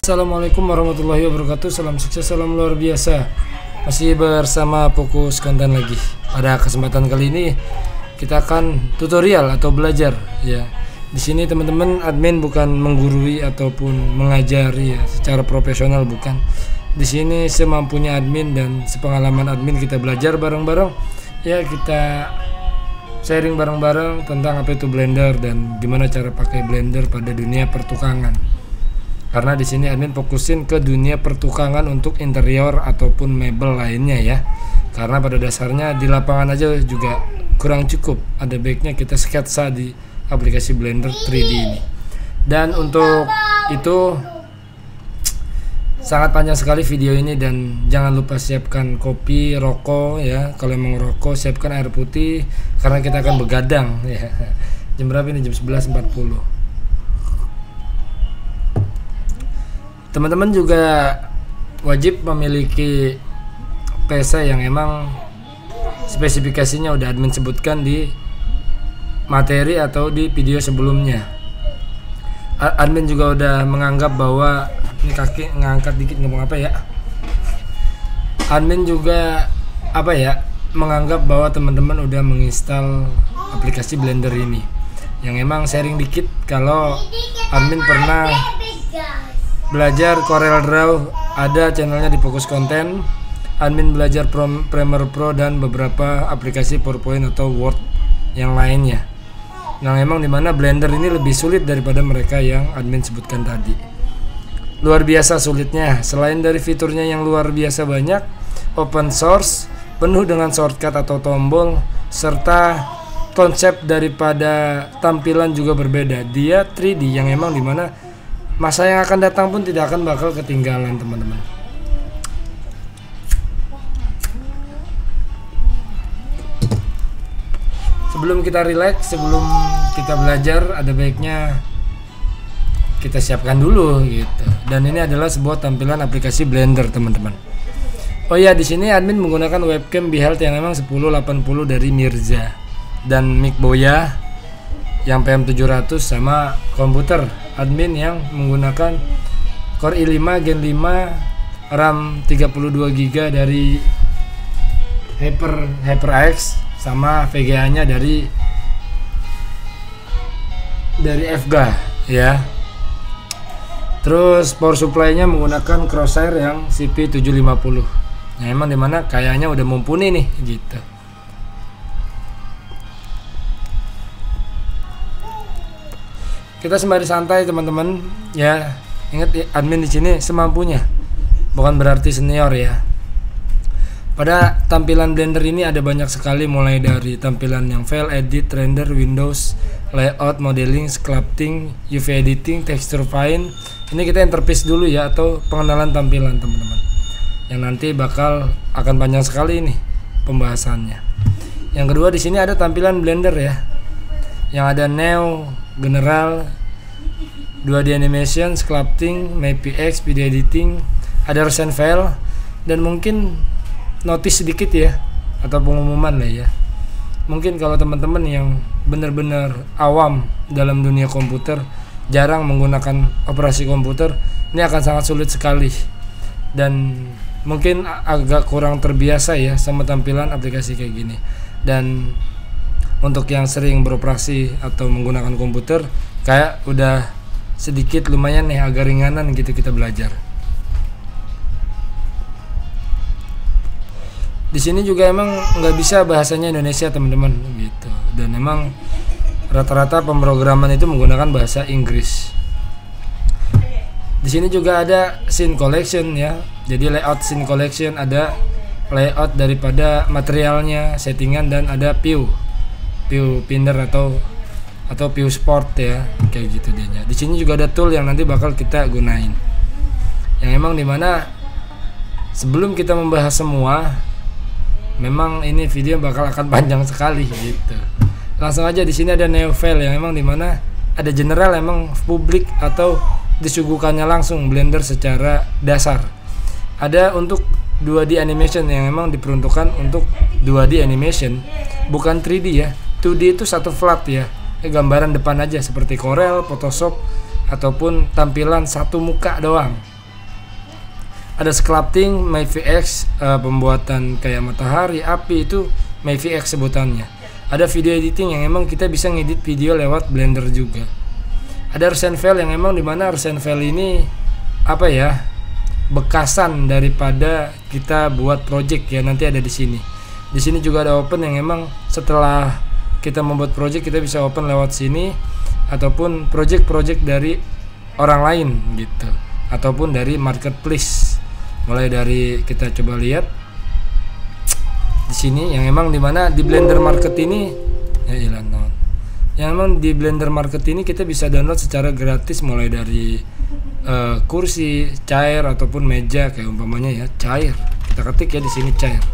Assalamualaikum warahmatullahi wabarakatuh. Salam sukses, salam luar biasa. Masih bersama Fokus Konten lagi. Pada kesempatan kali ini kita akan tutorial atau belajar ya. Di sini teman-teman, admin bukan menggurui ataupun mengajari ya secara profesional, bukan. Di sini semampunya admin dan sepengalaman admin kita belajar bareng-bareng ya, kita sharing bareng-bareng tentang apa itu Blender dan gimana cara pakai Blender pada dunia pertukangan. Karena di sini admin fokusin ke dunia pertukangan untuk interior ataupun mebel lainnya ya. Karena pada dasarnya di lapangan aja juga kurang cukup. Ada baiknya kita sketsa di aplikasi Blender 3D ini. Dan untuk itu sangat panjang sekali video ini, dan jangan lupa siapkan kopi, rokok ya. Kalau emang rokok siapkan air putih karena kita akan begadang ya. Jam berapa ini? Jam 11.40. Teman-teman juga wajib memiliki PC yang emang spesifikasinya udah admin sebutkan di materi atau di video sebelumnya. Admin juga udah menganggap bahwa ini kaki ngangkat dikit, ngomong apa ya. Admin juga menganggap bahwa teman-teman udah menginstal aplikasi Blender ini. Yang emang sharing dikit, kalau admin pernah belajar Corel Draw, ada channelnya di Fokus Konten. Admin belajar Premiere Pro dan beberapa aplikasi PowerPoint atau Word yang lainnya. Yang emang dimana Blender ini lebih sulit daripada mereka yang admin sebutkan tadi. Luar biasa sulitnya. Selain dari fiturnya yang luar biasa banyak, open source, penuh dengan shortcut atau tombol, serta konsep daripada tampilan juga berbeda. Dia 3D yang emang dimana masa yang akan datang pun tidak akan bakal ketinggalan teman-teman. Sebelum kita relax, sebelum kita belajar, ada baiknya kita siapkan dulu gitu. Dan ini adalah sebuah tampilan aplikasi Blender teman-teman. Oh ya, di sini admin menggunakan webcam Beheld yang memang 1080 dari Mirza dan mic Boya yang PM700, sama komputer admin yang menggunakan Core i5 Gen 5 RAM 32GB dari HyperX, sama VGA nya dari FGA ya. Terus power supply nya menggunakan Crosshair yang CP750. Nah, emang dimana kayaknya udah mumpuni nih gitu. Kita sembari santai teman-teman ya. Ingat admin di sini semampunya, bukan berarti senior ya. Pada tampilan Blender ini ada banyak sekali, mulai dari tampilan yang file edit, render, Windows, layout, modeling, sculpting, UV editing, texture fine. Ini kita interface dulu ya, atau pengenalan tampilan teman-teman. Yang nanti bakal akan panjang sekali ini pembahasannya. Yang kedua, di sini ada tampilan Blender ya. Yang ada Neo, General, 2D Animation, Sculpting, MapPX, Video Editing, ada recent file, dan mungkin notice sedikit ya, atau pengumuman lah ya. Mungkin kalau teman-teman yang benar-benar awam dalam dunia komputer, jarang menggunakan operasi komputer, ini akan sangat sulit sekali. Dan mungkin agak kurang terbiasa ya sama tampilan aplikasi kayak gini. Dan untuk yang sering beroperasi atau menggunakan komputer, kayak udah sedikit lumayan nih agak ringanan gitu kita belajar. Di sini juga emang nggak bisa bahasanya Indonesia teman-teman gitu. Dan emang rata-rata pemrograman itu menggunakan bahasa Inggris. Di sini juga ada scene collection ya. Jadi layout scene collection, ada layout daripada materialnya, settingan, dan ada view Pinder atau view sport ya, kayak gitu dia. Di sini juga ada tool yang nanti bakal kita gunain. Yang emang dimana sebelum kita membahas semua, memang ini video bakal akan panjang sekali gitu. Langsung aja, di sini ada Neo file yang emang dimana ada general, emang publik atau disuguhkannya langsung Blender secara dasar. Ada untuk 2D animation yang memang diperuntukkan untuk 2D animation, bukan 3D ya. 2D itu satu flat ya, gambaran depan aja seperti Corel, Photoshop, ataupun tampilan satu muka doang Ada sculpting, MyVX, pembuatan kayak matahari, api, itu MyVX sebutannya. Ada video editing yang emang kita bisa ngedit video lewat Blender juga. Ada Rensenfile yang emang dimana Rensenfile ini apa ya, bekasan daripada kita buat project ya, nanti ada di sini. Di sini juga ada open yang emang setelah kita membuat project kita bisa open lewat sini, ataupun project-project dari orang lain gitu, ataupun dari marketplace. Mulai dari kita coba lihat di sini yang emang dimana di Blender Market ini ya hilang teman. Yang emang di Blender Market ini kita bisa download secara gratis mulai dari kursi, chair ataupun meja kayak umpamanya ya chair. Kita ketik ya di sini chair.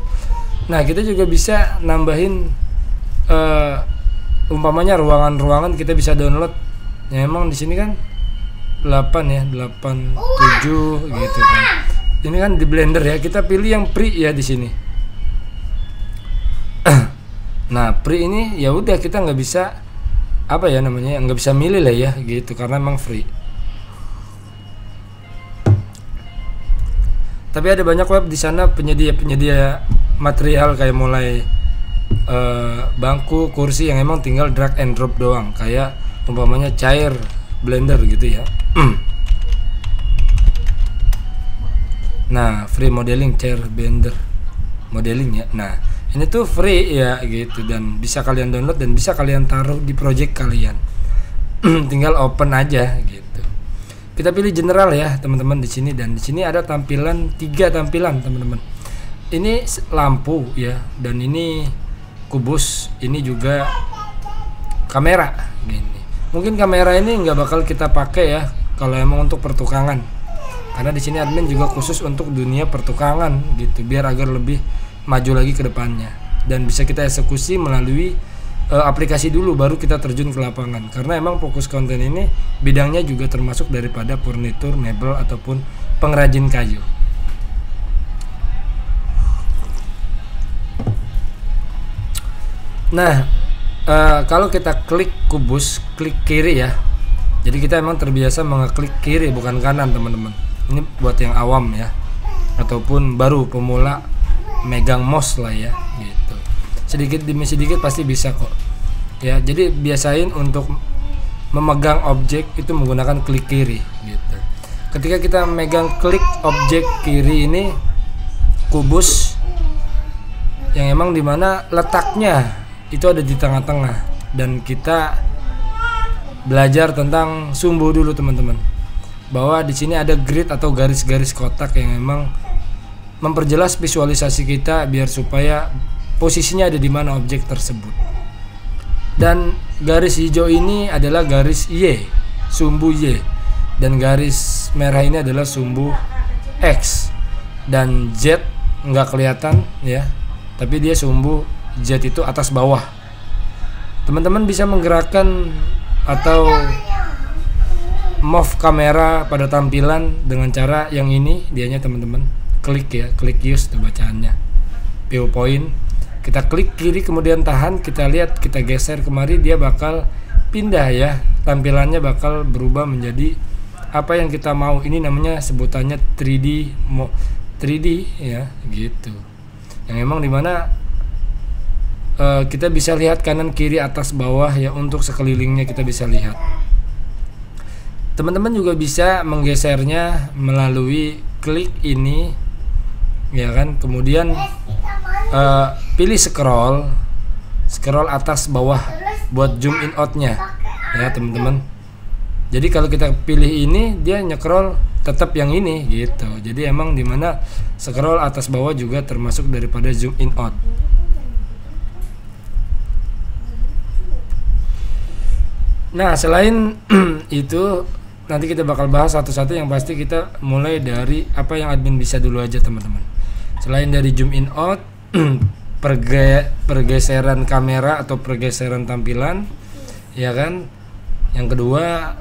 Nah, kita juga bisa nambahin umpamanya ruangan-ruangan kita bisa download. Ya emang di sini kan 8 ya, 8 7 gitu kan. Ini kan di Blender ya, kita pilih yang free ya di sini. Nah, free ini ya udah kita nggak bisa apa ya namanya, nggak bisa milih lah ya gitu karena emang free. Tapi ada banyak web di sana penyedia material kayak mulai bangku, kursi yang emang tinggal drag and drop doang, kayak umpamanya chair Blender gitu ya. Nah, free modeling chair Blender modeling ya. Nah, ini tuh free ya gitu, dan bisa kalian download dan bisa kalian taruh di project kalian. Tinggal open aja gitu. Kita pilih general ya teman-teman di sini, dan di sini ada tampilan 3 tampilan teman-teman. Ini lampu ya, dan ini kubus, ini juga kamera gini. Mungkin kamera ini nggak bakal kita pakai ya kalau emang untuk pertukangan, karena di sini admin juga khusus untuk dunia pertukangan gitu, biar agar lebih maju lagi ke depannya, dan bisa kita eksekusi melalui aplikasi dulu baru kita terjun ke lapangan, karena emang fokus konten ini bidangnya juga termasuk daripada furnitur, mebel ataupun pengrajin kayu. Nah, kalau kita klik kubus, klik kiri ya. Jadi kita emang terbiasa mengeklik kiri bukan kanan teman-teman. Ini buat yang awam ya, ataupun baru pemula megang mouse lah ya gitu. Sedikit demi sedikit pasti bisa kok. Ya, jadi biasain untuk memegang objek itu menggunakan klik kiri gitu. Ketika kita megang klik objek kiri ini kubus yang emang dimana letaknya itu ada di tengah-tengah, dan kita belajar tentang sumbu dulu teman-teman, bahwa di sini ada grid atau garis-garis kotak yang memang memperjelas visualisasi kita biar supaya posisinya ada di mana objek tersebut. Dan garis hijau ini adalah garis Y, sumbu Y, dan garis merah ini adalah sumbu X, dan Z nggak kelihatan ya, tapi dia sumbu Z itu atas bawah. Teman-teman bisa menggerakkan atau move kamera pada tampilan dengan cara yang ini dianya teman-teman. Klik ya, klik use tuh bacaannya. Viewpoint. Kita klik kiri kemudian tahan, kita lihat, kita geser kemari, dia bakal pindah ya. Tampilannya bakal berubah menjadi apa yang kita mau. Ini namanya sebutannya 3D ya gitu. Yang memang dimana kita bisa lihat kanan kiri atas bawah ya, untuk sekelilingnya kita bisa lihat. Teman-teman juga bisa menggesernya melalui klik ini ya kan, kemudian pilih scroll atas bawah buat zoom in outnya ya teman-teman. Jadi kalau kita pilih ini dia nyekrol tetap yang ini gitu. Jadi emang dimana scroll atas bawah juga termasuk daripada zoom in out. Nah, selain itu nanti kita bakal bahas satu-satu, yang pasti kita mulai dari apa yang admin bisa dulu aja teman-teman. Selain dari zoom in out, pergeseran kamera atau pergeseran tampilan ya kan. Yang kedua,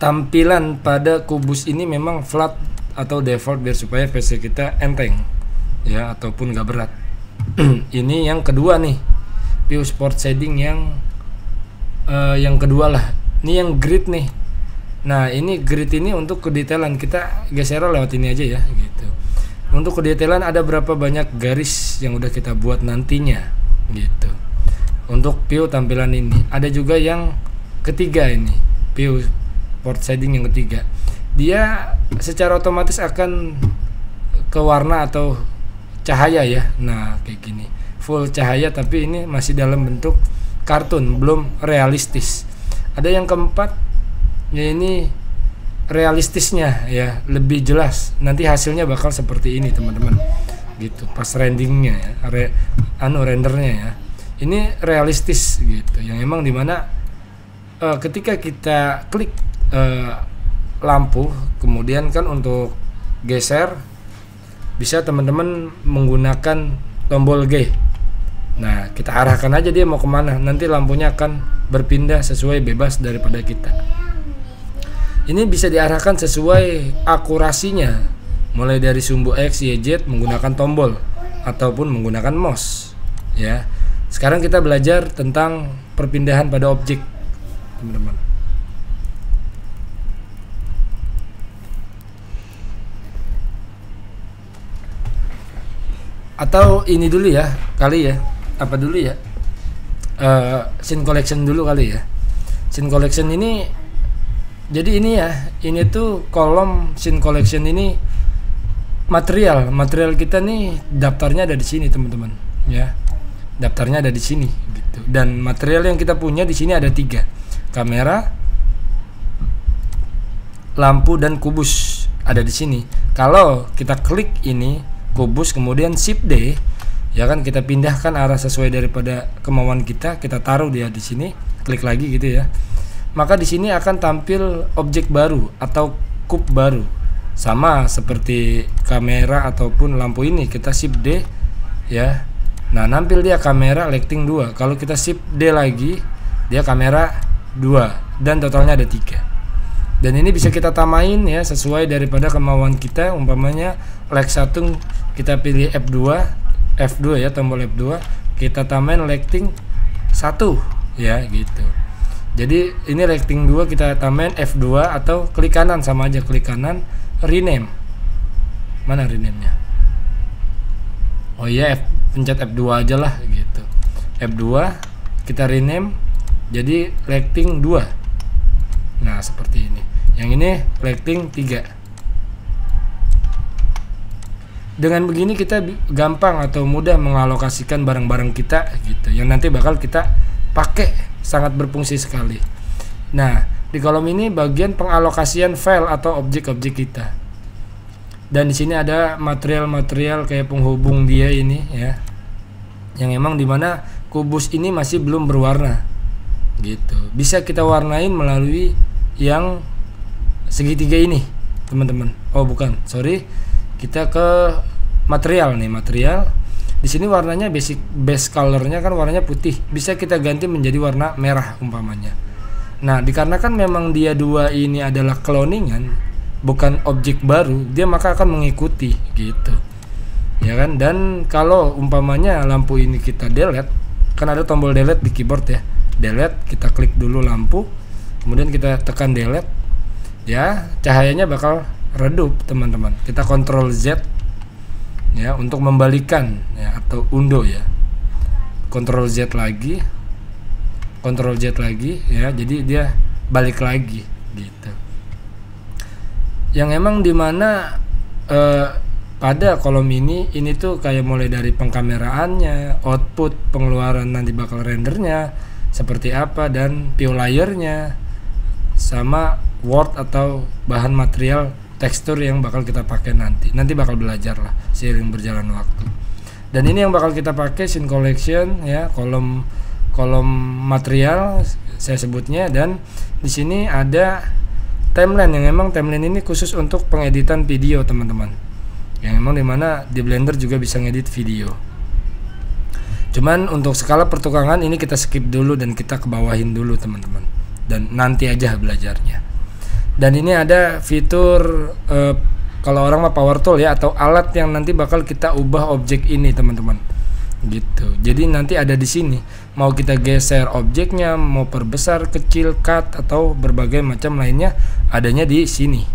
tampilan pada kubus ini memang flat atau default biar supaya PC kita enteng ya, ataupun gak berat. Ini yang kedua nih, view sport shading yang kedua lah. Ini yang grid nih. Nah ini grid ini untuk kedetailan, kita geser lewat ini aja ya gitu. Untuk kedetailan ada berapa banyak garis yang udah kita buat nantinya gitu. Untuk view tampilan ini ada juga yang ketiga, ini view port shading yang ketiga, dia secara otomatis akan ke warna atau cahaya ya. Nah kayak gini full cahaya, tapi ini masih dalam bentuk kartun, belum realistis. Ada yang keempat ya, ini realistisnya ya, lebih jelas, nanti hasilnya bakal seperti ini teman-teman gitu pas renderingnya ya, rendernya ya, ini realistis gitu, yang emang dimana ketika kita klik lampu, kemudian kan untuk geser bisa teman-teman menggunakan tombol G. Nah kita arahkan aja dia mau kemana, nanti lampunya akan berpindah sesuai bebas daripada kita. Ini bisa diarahkan sesuai akurasinya, mulai dari sumbu X, Y, Z menggunakan tombol ataupun menggunakan mouse ya. Sekarang kita belajar tentang perpindahan pada objek teman-teman. Atau ini dulu ya kali ya, apa dulu ya, scene collection dulu kali ya. Scene collection ini, jadi ini ya, ini tuh kolom scene collection ini material kita nih daftarnya ada di sini teman-teman ya, daftarnya ada di sini gitu. Dan material yang kita punya di sini ada 3, kamera, lampu, dan kubus ada di sini. Kalau kita klik ini kubus kemudian shift D ya kan, kita pindahkan arah sesuai daripada kemauan kita taruh dia di sini, klik lagi gitu ya, maka di sini akan tampil objek baru atau kub baru, sama seperti kamera ataupun lampu ini. Kita shift D ya, nah nampil dia kamera lighting 2. Kalau kita shift D lagi dia kamera 2, dan totalnya ada 3. Dan ini bisa kita tamain ya sesuai daripada kemauan kita. Umpamanya lag 1 kita pilih F2 ya, tombol F2, kita tamain lighting 1 ya gitu. Jadi ini lighting 2 kita tamain F2 atau klik kanan, sama aja klik kanan rename. Mana rename-nya? Oh iya, pencet F2 aja lah gitu. F2 kita rename jadi lighting 2. Nah seperti ini. Yang ini lighting 3. Dengan begini kita gampang atau mudah mengalokasikan barang-barang kita gitu, yang nanti bakal kita pakai, sangat berfungsi sekali. Nah di kolom ini bagian pengalokasian file atau objek-objek kita. Dan di sini ada material-material kayak penghubung dia ini ya, yang emang dimana kubus ini masih belum berwarna gitu. Bisa kita warnain melalui yang segitiga ini teman-teman. Oh bukan, sorry, kita ke material nih, material. Di sini warnanya base colornya kan warnanya putih, bisa kita ganti menjadi warna merah umpamanya. Nah dikarenakan memang dia 2 ini adalah cloningan, bukan objek baru, dia maka akan mengikuti gitu ya kan. Dan kalau umpamanya lampu ini kita delete, kan ada tombol delete di keyboard ya, delete, kita klik dulu lampu, kemudian kita tekan delete ya, cahayanya bakal redup teman-teman. Kita Ctrl Z ya untuk membalikan ya, atau undo ya, Ctrl Z lagi, Ctrl Z lagi ya, jadi dia balik lagi gitu. Yang emang dimana pada kolom ini tuh kayak mulai dari pengkameraannya, output, pengeluaran nanti bakal rendernya seperti apa, dan view layernya, sama word atau bahan material tekstur yang bakal kita pakai nanti bakal belajar lah seiring berjalan waktu. Dan ini yang bakal kita pakai scene collection ya, kolom material saya sebutnya. Dan di sini ada timeline, yang emang timeline ini khusus untuk pengeditan video teman-teman, yang emang dimana di Blender juga bisa ngedit video. Cuman untuk skala pertukangan ini kita skip dulu dan kita kebawahin dulu teman-teman, dan nanti aja belajarnya. Dan ini ada fitur kalau orang mah power tool ya, atau alat yang nanti bakal kita ubah objek ini teman-teman gitu. Jadi nanti ada di sini mau kita geser objeknya, mau perbesar, kecil, cut, atau berbagai macam lainnya adanya di sini.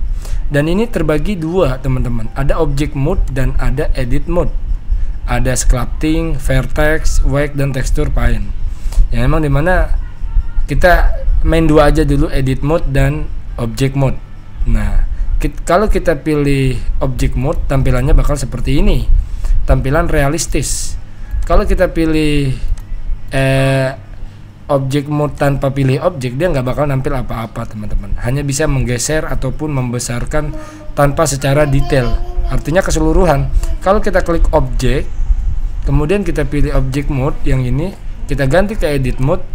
Dan ini terbagi dua teman-teman, ada object mode dan ada edit mode. Ada sculpting, vertex, wake, dan texture paint. Yang memang dimana kita main dua aja dulu, edit mode dan object mode. Nah, kalau kita pilih object mode, tampilannya bakal seperti ini, tampilan realistis. Kalau kita pilih object mode tanpa pilih objek, dia nggak bakal nampil apa-apa teman-teman, hanya bisa menggeser ataupun membesarkan tanpa secara detail, artinya keseluruhan. Kalau kita klik objek, kemudian kita pilih object mode yang ini, kita ganti ke edit mode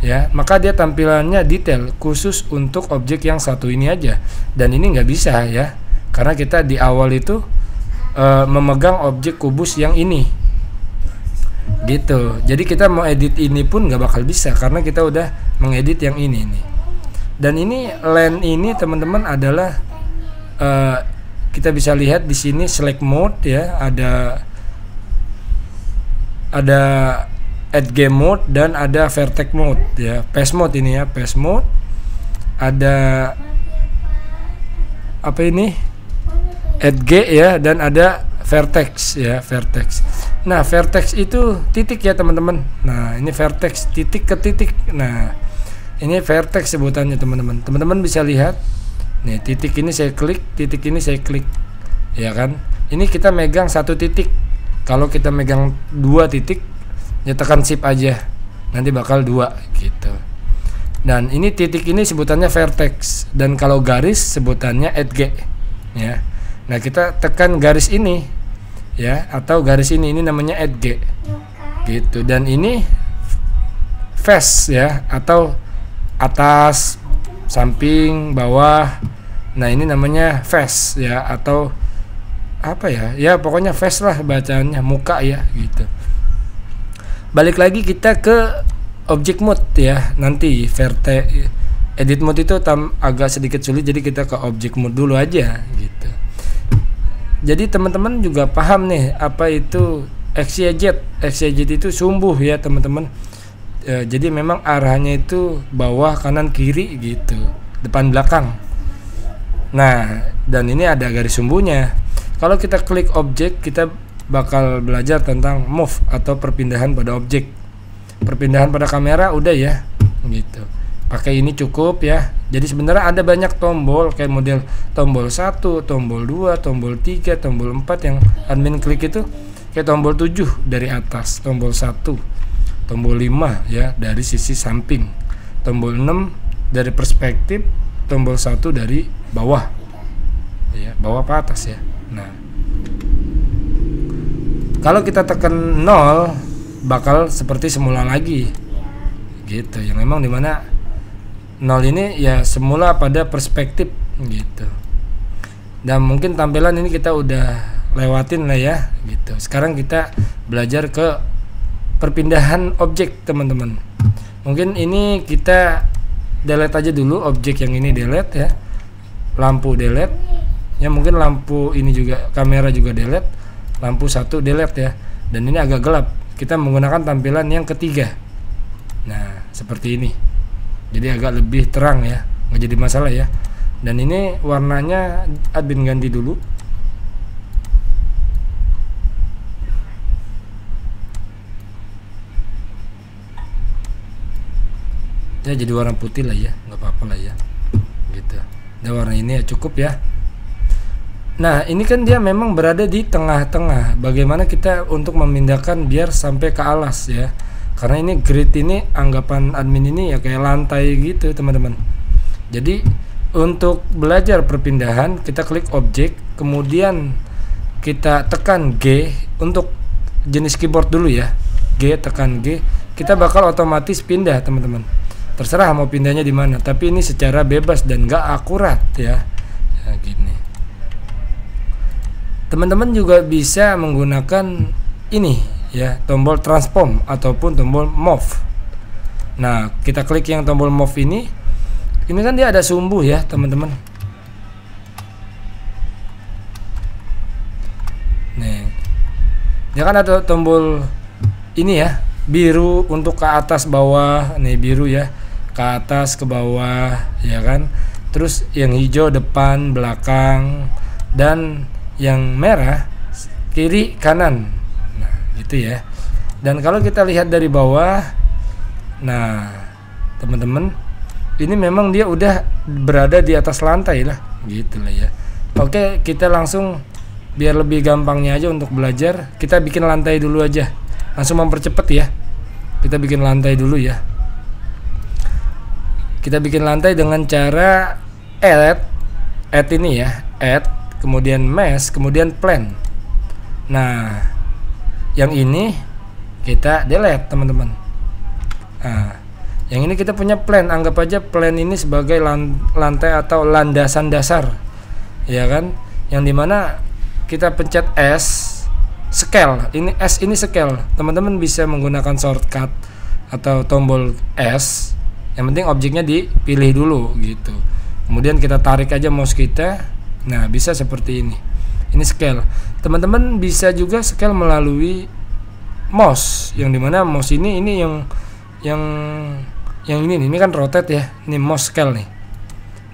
ya, maka dia tampilannya detail khusus untuk objek yang satu ini aja. Dan ini nggak bisa ya, karena kita di awal itu memegang objek kubus yang ini gitu. Jadi kita mau edit ini pun nggak bakal bisa karena kita udah mengedit yang ini nih. Dan ini land ini teman-teman adalah kita bisa lihat di sini select mode ya, ada add game mode dan ada vertex mode ya, paste mode ini ya, paste mode, ada apa ini, add G ya, dan ada vertex ya, vertex. Nah, vertex itu titik ya teman-teman. Nah, ini vertex titik ke titik. Nah, ini vertex sebutannya teman-teman. Teman-teman bisa lihat. Nih, titik ini saya klik, titik ini saya klik. Ya kan? Ini kita megang satu titik. Kalau kita megang dua titik, ya tekan shift aja. Nanti bakal dua gitu. Dan ini titik ini sebutannya vertex, dan kalau garis sebutannya add G ya. Nah, kita tekan garis ini ya, atau garis ini namanya add G gitu. Dan ini face ya, atau atas, samping, bawah. Nah, ini namanya face ya, atau apa ya, ya pokoknya face lah bacaannya, muka ya gitu. Balik lagi kita ke object mode ya, nanti vertex edit mode itu agak sedikit sulit, jadi kita ke object mode dulu aja gitu. Jadi teman-teman juga paham nih apa itu XYZ. XYZ itu sumbu ya teman-teman. Jadi memang arahnya itu bawah, kanan, kiri gitu, depan, belakang. Nah, dan ini ada garis sumbunya. Kalau kita klik objek, kita bakal belajar tentang move atau perpindahan pada objek. Perpindahan pada kamera udah ya gitu, pakai ini cukup ya. Jadi sebenarnya ada banyak tombol, kayak model tombol 1, tombol 2, tombol 3, tombol 4 yang admin klik itu kayak tombol 7 dari atas, tombol 1, tombol 5 ya dari sisi samping, tombol 6 dari perspektif, tombol 1 dari bawah ya, bawah ke atas ya. Nah, kalau kita tekan 0 bakal seperti semula lagi gitu, yang memang dimana 0 ini ya semula pada perspektif gitu. Dan mungkin tampilan ini kita udah lewatin lah ya gitu. Sekarang kita belajar ke perpindahan objek teman-teman. Mungkin ini kita delete aja dulu, objek yang ini delete ya, lampu delete ya, mungkin lampu ini juga, kamera juga delete, lampu 1 delete ya. Dan ini agak gelap, kita menggunakan tampilan yang ketiga. Nah, seperti ini, jadi agak lebih terang ya, nggak jadi masalah ya. Dan ini warnanya admin ganti dulu. Ya jadi warna putih lah ya, nggak apa-apa lah ya gitu. Dan warna ini ya cukup ya. Nah, ini kan dia memang berada di tengah-tengah. Bagaimana kita untuk memindahkan biar sampai ke alas ya, karena ini grid ini anggapan admin ini ya kayak lantai gitu teman-teman. Jadi untuk belajar perpindahan, kita klik objek, kemudian kita tekan G untuk jenis keyboard dulu ya, G, tekan G, kita bakal otomatis pindah teman-teman. Terserah mau pindahnya di mana, tapi ini secara bebas dan nggak akurat ya. Ya gini. Teman-teman juga bisa menggunakan ini ya, tombol transform ataupun tombol move. Nah, kita klik yang tombol move ini kan dia ada sumbu ya teman-teman. Nih, dia kan ada tombol ini ya, biru untuk ke atas bawah, nih biru ya, ke atas ke bawah ya kan. Terus yang hijau depan belakang, dan yang merah kiri kanan. Nah gitu ya. Dan kalau kita lihat dari bawah, nah teman-teman, ini memang dia udah berada di atas lantai lah, gitu lah ya. Oke, kita langsung biar lebih gampangnya aja untuk belajar, kita bikin lantai dulu aja. Langsung mempercepat ya. Kita bikin lantai dulu ya. Kita bikin lantai dengan cara add ini ya, add, kemudian mesh, kemudian plan. Nah, yang ini kita delete teman-teman. Nah, yang ini kita punya plan, anggap aja plan ini sebagai lantai atau landasan dasar, ya kan? Yang dimana kita pencet S, scale. Ini S ini scale. Teman-teman bisa menggunakan shortcut atau tombol S. Yang penting objeknya dipilih dulu gitu. Kemudian kita tarik aja mouse kita. Nah, bisa seperti ini. Ini scale. Teman-teman bisa juga scale melalui mouse. Yang dimana mouse ini yang ini kan rotate ya. Ini mouse scale nih.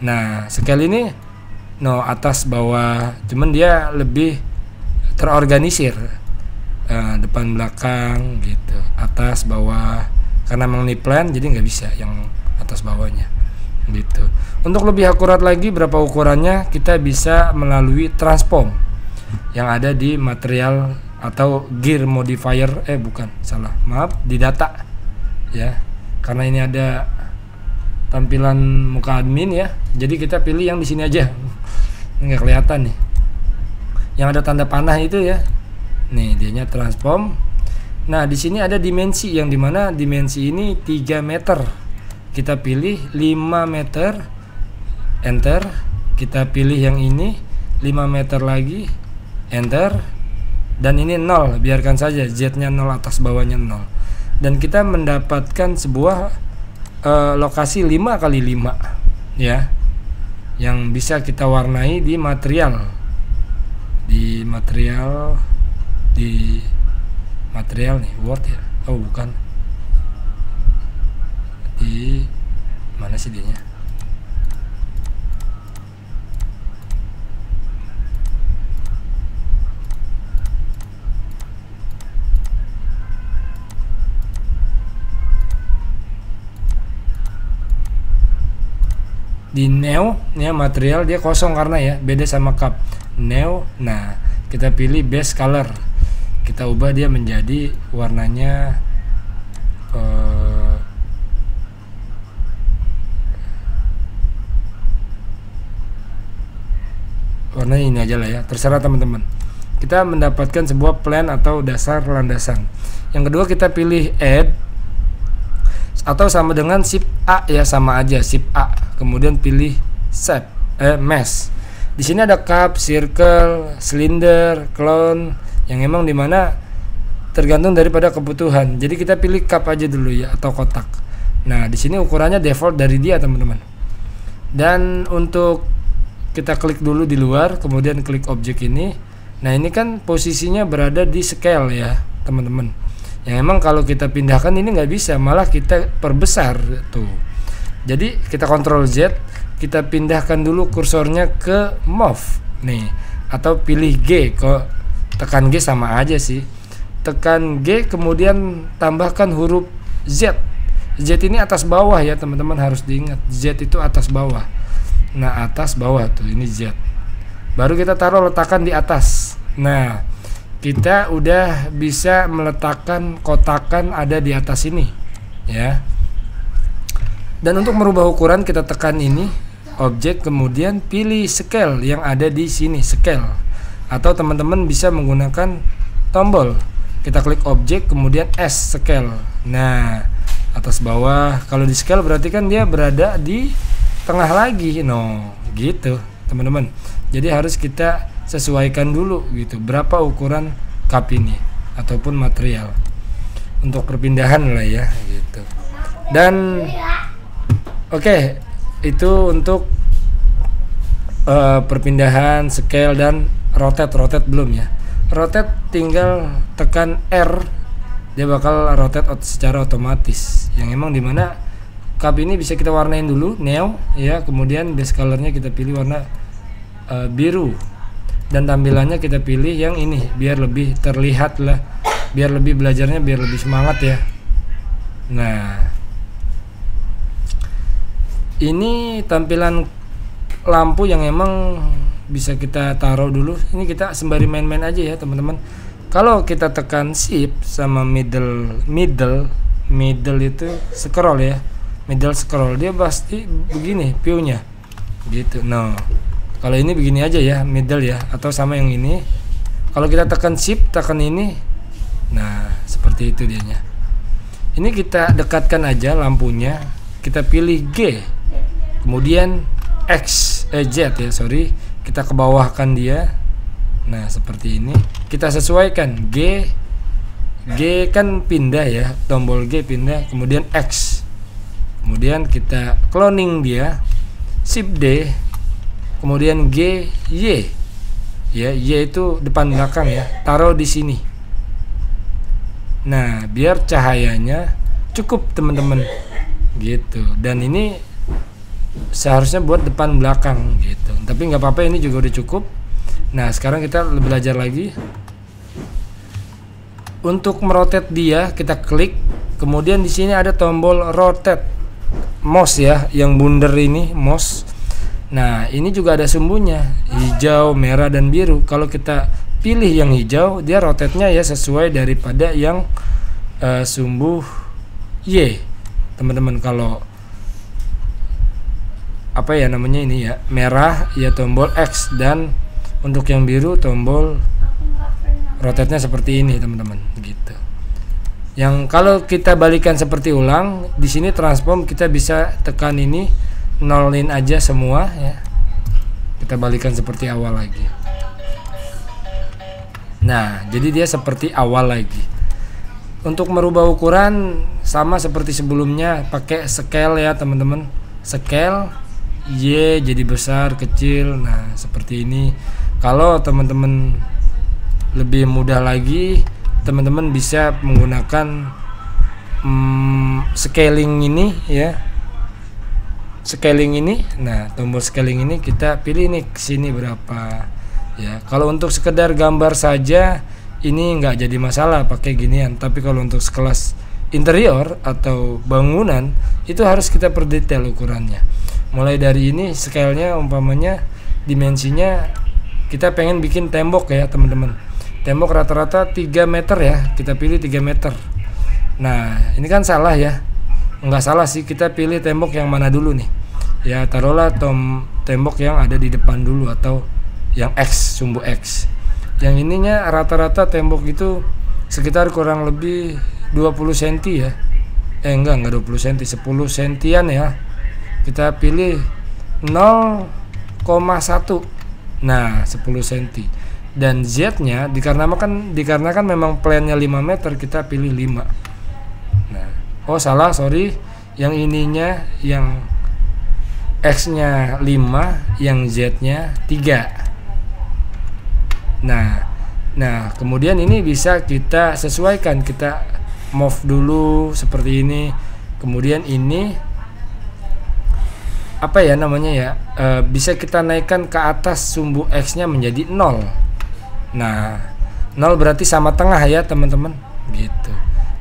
Nah, scale ini atas bawah, cuman dia lebih terorganisir, depan belakang gitu, atas bawah. Karena memang ini plan, jadi nggak bisa yang atas bawahnya gitu. Untuk lebih akurat lagi berapa ukurannya, kita bisa melalui transform yang ada di material atau gear modifier, di data ya. Karena ini ada tampilan muka admin ya, jadi kita pilih yang di sini aja. Nggak kelihatan nih, yang ada tanda panah itu ya. Nih dianya transform. Nah di sini ada dimensi, yang dimana dimensi ini 3 meter. Kita pilih 5 meter, enter. Kita pilih yang ini 5 meter lagi, enter. Dan ini 0, biarkan saja Z nya 0, atas bawahnya 0. Dan kita mendapatkan sebuah lokasi 5 kali 5 ya, yang bisa kita warnai di material nih, Word ya. Oh bukan, di mana sih dianya? Di new ya, material dia kosong karena ya beda sama cup. New, nah kita pilih base color, kita ubah dia menjadi warnanya warna ini aja lah ya, terserah teman-teman. Kita mendapatkan sebuah plan atau dasar landasan. Yang kedua kita pilih add, atau sama dengan shift A ya, sama aja shift A. Kemudian pilih shape, mesh. Di sini ada cup, circle, cylinder, clone, yang emang dimana tergantung daripada kebutuhan. Jadi kita pilih cup aja dulu ya, atau kotak. Nah di sini ukurannya default dari dia teman-teman. Dan untuk kita klik dulu di luar, kemudian klik objek ini. Nah ini kan posisinya berada di scale ya teman-teman. Yang emang kalau kita pindahkan ini nggak bisa, malah kita perbesar tuh. Jadi kita Ctrl Z, kita pindahkan dulu kursornya ke move nih, atau pilih G. Kok tekan G sama aja sih. Tekan G kemudian tambahkan huruf Z. Z ini atas bawah ya teman-teman, harus diingat. Z itu atas bawah. Nah atas bawah tuh, ini Z. Baru kita taruh, letakkan di atas. Nah kita udah bisa meletakkan kotakan ada di atas ini ya. Dan untuk merubah ukuran kita tekan ini objek, kemudian pilih scale yang ada di sini, scale. Atau teman-teman bisa menggunakan tombol, kita klik objek kemudian S, scale. Nah atas bawah, kalau di scale berarti kan dia berada di tengah lagi, gitu teman-teman. Jadi harus kita sesuaikan dulu gitu, berapa ukuran cup ini ataupun material untuk perpindahan lah ya gitu. Dan oke, itu untuk perpindahan scale dan rotate belum ya. Rotate tinggal tekan R dia bakal rotate secara otomatis, yang emang dimana cup ini bisa kita warnain dulu neo ya, kemudian base colornya kita pilih warna biru, dan tampilannya kita pilih yang ini biar lebih terlihat lah, biar lebih belajarnya biar lebih semangat ya. Nah, ini tampilan lampu yang emang bisa kita taruh dulu. Ini kita sembari main-main aja ya teman-teman. Kalau kita tekan shift sama middle itu scroll ya, middle scroll, dia pasti begini view-nya gitu. No, kalau ini begini aja ya, middle ya, atau sama yang ini. Kalau kita tekan shift, tekan ini, nah seperti itu dianya. Ini kita dekatkan aja lampunya, kita pilih G, kemudian Z ya, sorry, kita ke bawahkan dia. Nah seperti ini, kita sesuaikan G kan pindah ya, tombol G pindah, kemudian X, kemudian kita cloning dia, Shift D, kemudian G Y ya, Y itu depan belakang ya, taruh di sini. Nah biar cahayanya cukup teman-teman gitu, dan ini seharusnya buat depan belakang gitu, tapi nggak apa-apa, ini juga udah cukup. Nah sekarang kita belajar lagi. Untuk merotate dia kita klik, kemudian di sini ada tombol rotate mouse ya, yang bundar ini mouse. Nah ini juga ada sumbunya, hijau, merah, dan biru. Kalau kita pilih yang hijau, dia rotate-nya ya sesuai daripada yang sumbu Y teman-teman. Kalau apa ya namanya ini ya, merah ya tombol X, dan untuk yang biru tombol rotate-nya seperti ini teman-teman gitu. Yang kalau kita balikan seperti ulang, di sini transform kita bisa tekan ini, nolin aja semua ya, kita balikan seperti awal lagi. Nah jadi dia seperti awal lagi. Untuk merubah ukuran sama seperti sebelumnya, pakai scale ya teman-teman, scale Y jadi besar, kecil. Nah seperti ini. Kalau teman-teman lebih mudah lagi, teman-teman bisa menggunakan scaling ini ya, scaling ini. Nah tombol scaling ini kita pilih nih kesini berapa ya. Kalau untuk sekedar gambar saja ini nggak jadi masalah pakai ginian, tapi kalau untuk sekelas interior atau bangunan itu harus kita perdetail ukurannya. Mulai dari ini scale-nya, umpamanya dimensinya kita pengen bikin tembok ya teman-teman, tembok rata-rata 3 meter ya, kita pilih 3 meter. Nah ini kan salah ya, nggak salah sih, kita pilih tembok yang mana dulu nih ya, taruhlah tembok yang ada di depan dulu, atau yang X, sumbu X. Yang ininya rata-rata tembok itu sekitar kurang lebih 20 cm ya, enggak 20 cm, 10 cm ya. Kita pilih 0,1, nah 10 cm, dan Z nya dikarenakan memang plannya 5 meter, kita pilih 5. Nah oh salah, sorry, yang ininya yang X nya 5, yang Z nya 3. Nah kemudian ini bisa kita sesuaikan, kita move dulu seperti ini, kemudian ini apa ya namanya ya, bisa kita naikkan ke atas sumbu X nya menjadi 0. Nah 0 berarti sama tengah ya teman-teman gitu.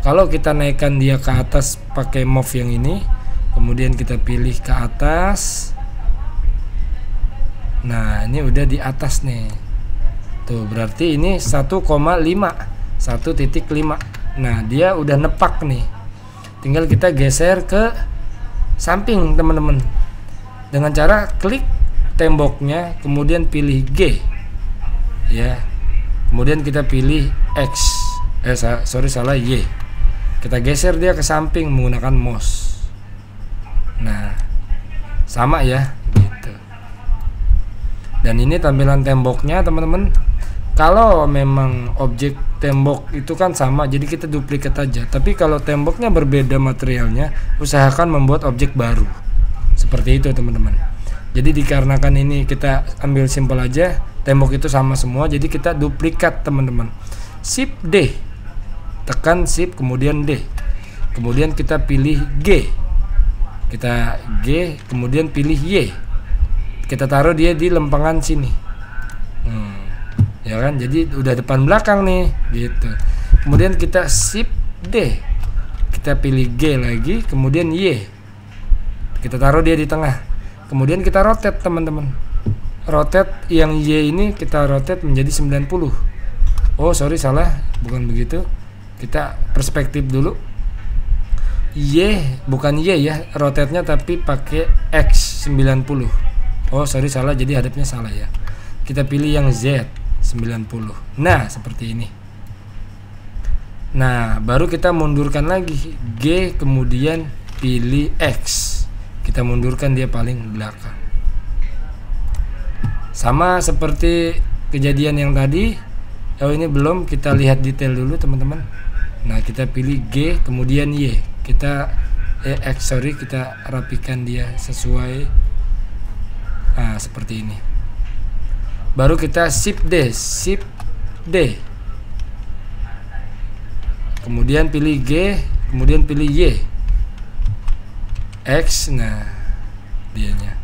Kalau kita naikkan dia ke atas pakai move yang ini, kemudian kita pilih ke atas, nah ini udah di atas nih tuh, berarti ini 1,5. Nah dia udah nepak nih, tinggal kita geser ke samping teman-teman dengan cara klik temboknya, kemudian pilih G ya, kemudian kita pilih X, salah Y, kita geser dia ke samping menggunakan mouse. Nah sama ya gitu. Dan ini tampilan temboknya teman-teman. Kalau memang objek tembok itu kan sama, jadi kita duplikat aja. Tapi kalau temboknya berbeda materialnya, usahakan membuat objek baru. Seperti itu teman-teman. Jadi dikarenakan ini kita ambil simpel aja, tembok itu sama semua, jadi kita duplikat teman-teman. Shift D, tekan shift kemudian D, kemudian kita pilih G, kemudian pilih Y, kita taruh dia di lempengan sini, ya kan, jadi udah depan belakang nih gitu. Kemudian kita shift D, kita pilih G lagi, kemudian Y, kita taruh dia di tengah, kemudian kita rotate teman-teman. Rotate yang Y ini kita rotate menjadi 90. Oh sorry, salah, bukan begitu, kita perspektif dulu. Y bukan Y ya, rotate-nya tapi pakai X 90. Oh sorry, salah, jadi hadapnya salah ya. Kita pilih yang Z 90. Nah seperti ini. Nah baru kita mundurkan lagi G, kemudian pilih X, kita mundurkan dia paling belakang. Sama seperti kejadian yang tadi. Oh ini belum, kita lihat detail dulu teman-teman. Nah kita pilih G kemudian Y, kita kita rapikan dia sesuai. Nah seperti ini. Baru kita shift D, kemudian pilih G, kemudian pilih Y, X. Nah dianya.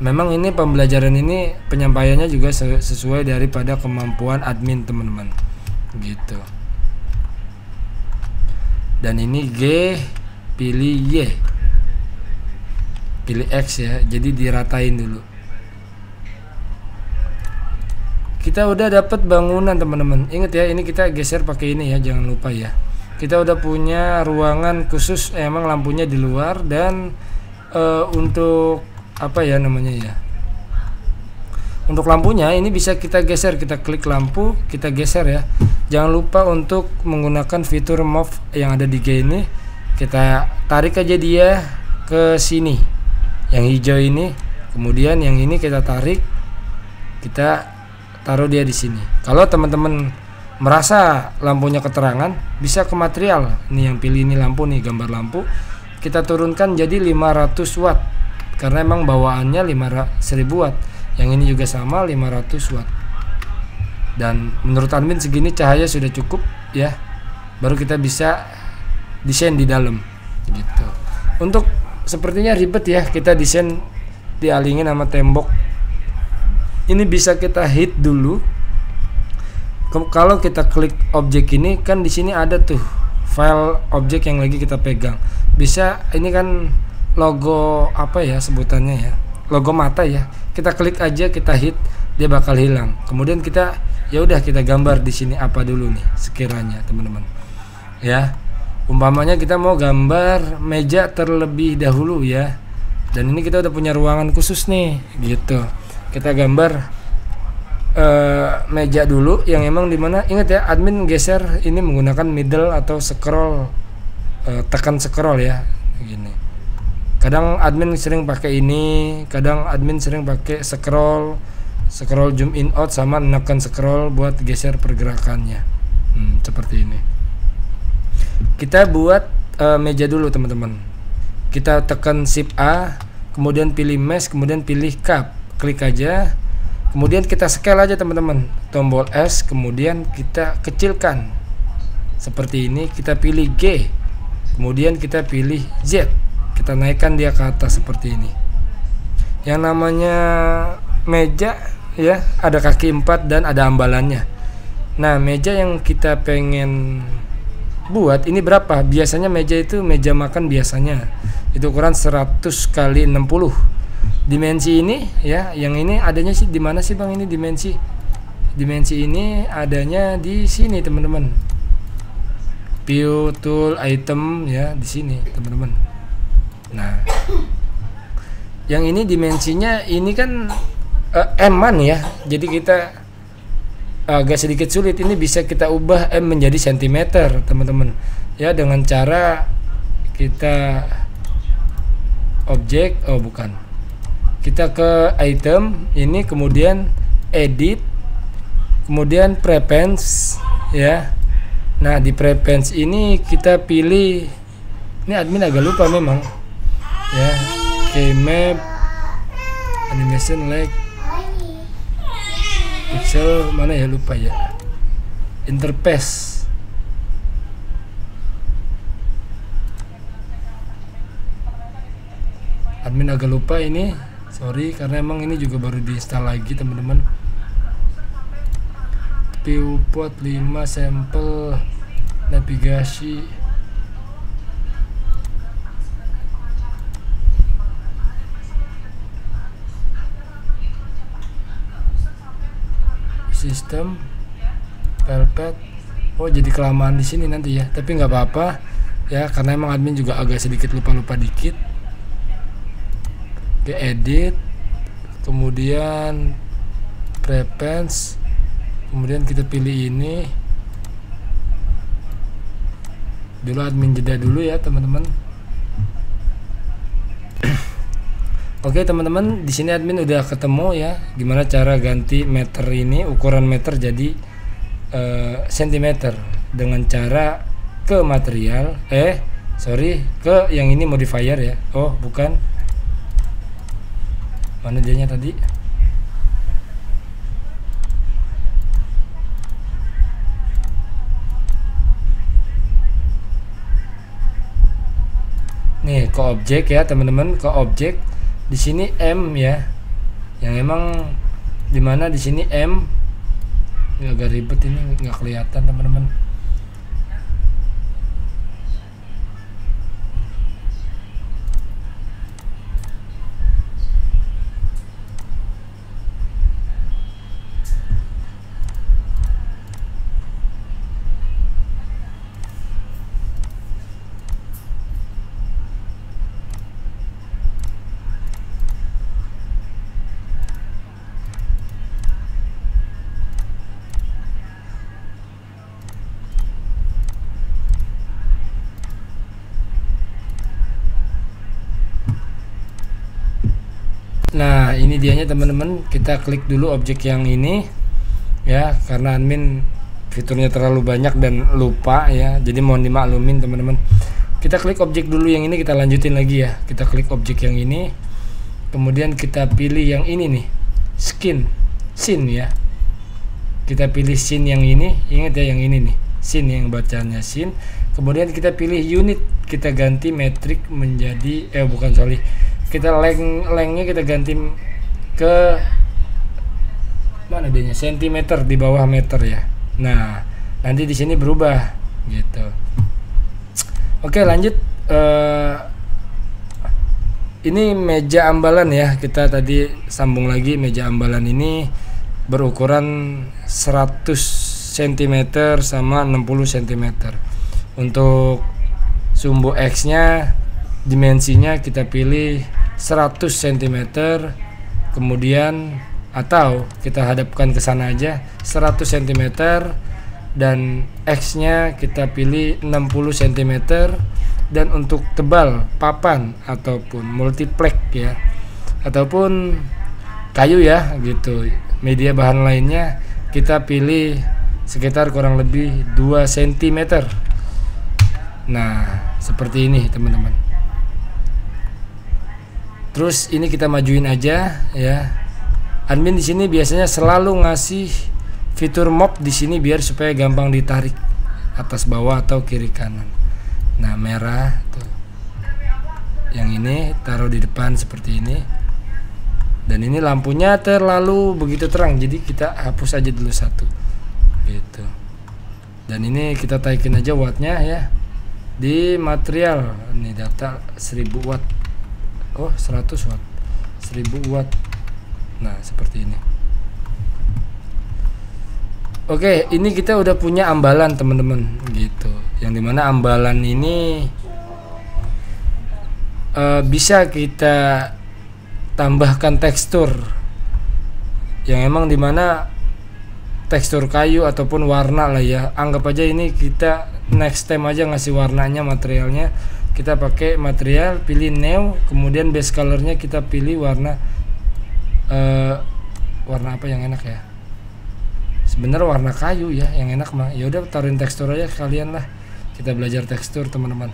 Memang ini pembelajaran ini penyampaiannya juga sesuai daripada kemampuan admin teman-teman gitu. Dan ini G, pilih Y, pilih X ya, jadi diratain dulu. Kita udah dapat bangunan teman-teman. Ingat ya, ini kita geser pakai ini ya, jangan lupa ya. Kita udah punya ruangan khusus, emang lampunya di luar. Dan untuk apa ya namanya ya, untuk lampunya ini bisa kita geser, kita klik lampu, kita geser ya. Jangan lupa untuk menggunakan fitur move yang ada di G ini. Kita tarik aja dia ke sini, yang hijau ini, kemudian yang ini kita tarik, kita taruh dia di sini. Kalau teman-teman merasa lampunya keterangan, bisa ke material. Ini yang pilih ini lampu nih, gambar lampu, kita turunkan jadi 500 watt. Karena emang bawaannya 1000 watt. Yang ini juga sama 500 watt. Dan menurut admin segini cahaya sudah cukup ya. Baru kita bisa desain di dalam gitu. Untuk sepertinya ribet ya, kita desain dialingin sama tembok. Ini bisa kita hit dulu. Kalau kita klik objek ini kan di sini ada tuh file objek yang lagi kita pegang. Bisa, ini kan logo apa ya sebutannya ya, logo mata ya. Kita klik aja, kita hit, dia bakal hilang. Kemudian kita ya udah kita gambar di sini apa dulu nih sekiranya teman-teman ya. Umpamanya kita mau gambar meja terlebih dahulu ya, dan ini kita udah punya ruangan khusus nih gitu. Kita gambar meja dulu yang emang dimana. Ingat ya, admin geser ini menggunakan middle atau scroll, tekan scroll ya gini. Kadang admin sering pakai ini, kadang admin sering pakai scroll zoom in out sama menekan scroll buat geser pergerakannya. Seperti ini. Kita buat meja dulu teman-teman. Kita tekan shift A, kemudian pilih mesh, kemudian pilih cup, klik aja. Kemudian kita scale aja teman-teman, tombol S, kemudian kita kecilkan seperti ini. Kita pilih G, kemudian kita pilih Z, kita naikkan dia ke atas seperti ini. Yang namanya meja ya, ada kaki 4 dan ada ambalannya. Nah meja yang kita pengen buat ini berapa? Biasanya meja itu meja makan biasanya itu ukuran 100 kali 60. Dimensi ini ya, yang ini adanya sih di mana sih Bang ini dimensi? Dimensi ini adanya di sini teman-teman. View tool item ya, di sini teman-teman. Nah, yang ini dimensinya ini kan M-an ya. Jadi kita agak sedikit sulit. Ini bisa kita ubah M menjadi sentimeter teman-teman. Ya dengan cara kita objek, oh bukan. Kita ke item ini, kemudian edit, kemudian preference ya. Nah di preference ini kita pilih, ini admin agak lupa memang ya, keymap animation like pixel mana ya, lupa ya, interface. Admin agak lupa ini, sorry, karena emang ini juga baru diinstal lagi teman-teman. Viewport 5 sampel navigasi. Sistem Velvet. Oh, jadi kelamaan di sini nanti ya, tapi nggak apa-apa ya, karena emang admin juga agak sedikit lupa-lupa dikit. Oke, edit, kemudian preference, kemudian kita pilih ini dulu, admin jeda dulu ya teman-teman. Oke teman-teman, di sini admin udah ketemu ya gimana cara ganti meter ini, ukuran meter jadi sentimeter, dengan cara ke material, ke yang ini modifier ya. Oh bukan, mana dianya tadi? Nih ke objek ya teman-teman, ke objek. Di sini M ya, yang emang dimana di sini M. Ini agak ribet, ini nggak kelihatan teman-teman. Nah ini dianya teman-teman, kita klik dulu objek yang ini ya, karena admin fiturnya terlalu banyak dan lupa ya, jadi mohon dimaklumin teman-teman. Kita klik objek dulu yang ini, kita lanjutin lagi ya. Kita klik objek yang ini, kemudian kita pilih yang ini nih, scene ya. Kita pilih scene yang ini, ingat ya yang ini nih, scene yang bacanya scene. Kemudian kita pilih unit, kita ganti metrik menjadi kita lengthnya kita ganti ke mana dianya, sentimeter di bawah meter ya. Nah nanti di sini berubah gitu. Oke lanjut, ini meja ambalan ya, kita tadi sambung lagi. Meja ambalan ini berukuran 100 cm sama 60 cm. Untuk sumbu X nya dimensinya kita pilih 100 cm, kemudian atau kita hadapkan ke sana aja 100 cm, dan X nya kita pilih 60 cm. Dan untuk tebal papan ataupun multiplex ya, ataupun kayu ya gitu, media bahan lainnya kita pilih sekitar kurang lebih 2 cm. Nah seperti ini teman-teman. Terus ini kita majuin aja ya. Admin di sini biasanya selalu ngasih fitur mop di sini biar supaya gampang ditarik atas bawah atau kiri kanan. Nah merah tuh, yang ini taruh di depan seperti ini. Dan ini lampunya terlalu begitu terang, jadi kita hapus aja dulu satu gitu. Dan ini kita taikin aja wattnya ya, di material ini data 1000 watt. Oh 100 watt, 1000 watt. Nah seperti ini. Oke, ini kita udah punya ambalan teman-teman gitu, yang dimana ambalan ini bisa kita tambahkan tekstur yang emang dimana tekstur kayu ataupun warna lah ya. Anggap aja ini kita next time aja ngasih warnanya, materialnya kita pakai material, pilih new, kemudian base colornya kita pilih warna warna apa yang enak ya, sebenarnya warna kayu ya yang enak mah. Ya udah taruhin tekstur aja kalian lah, kita belajar tekstur teman-teman.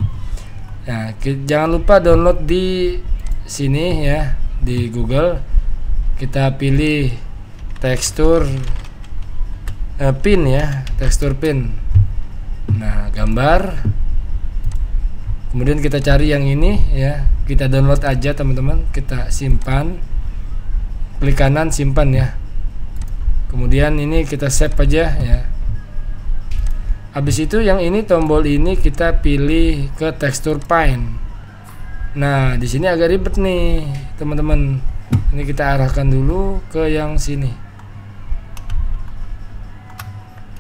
Nah jangan lupa download di sini ya, di Google kita pilih tekstur pin ya, tekstur pin. Nah, gambar. Kemudian kita cari yang ini ya, kita download aja teman-teman, kita simpan, klik kanan simpan ya. Kemudian ini kita save aja ya. Habis itu yang ini, tombol ini kita pilih ke tekstur paint. Nah, di sini agak ribet nih teman-teman. Ini kita arahkan dulu ke yang sini.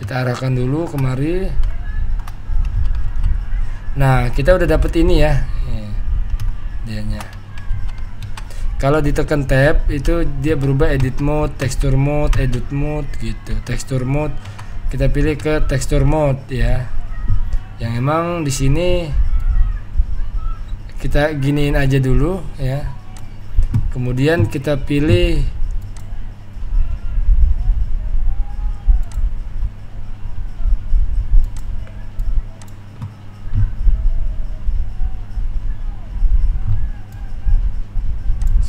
Kita arahkan dulu kemari. Nah, kita udah dapet ini ya, dianya. Kalau ditekan tab itu dia berubah edit mode, tekstur mode, edit mode gitu. Tekstur mode kita pilih ke tekstur mode ya. Yang emang di sini kita giniin aja dulu ya. Kemudian kita pilih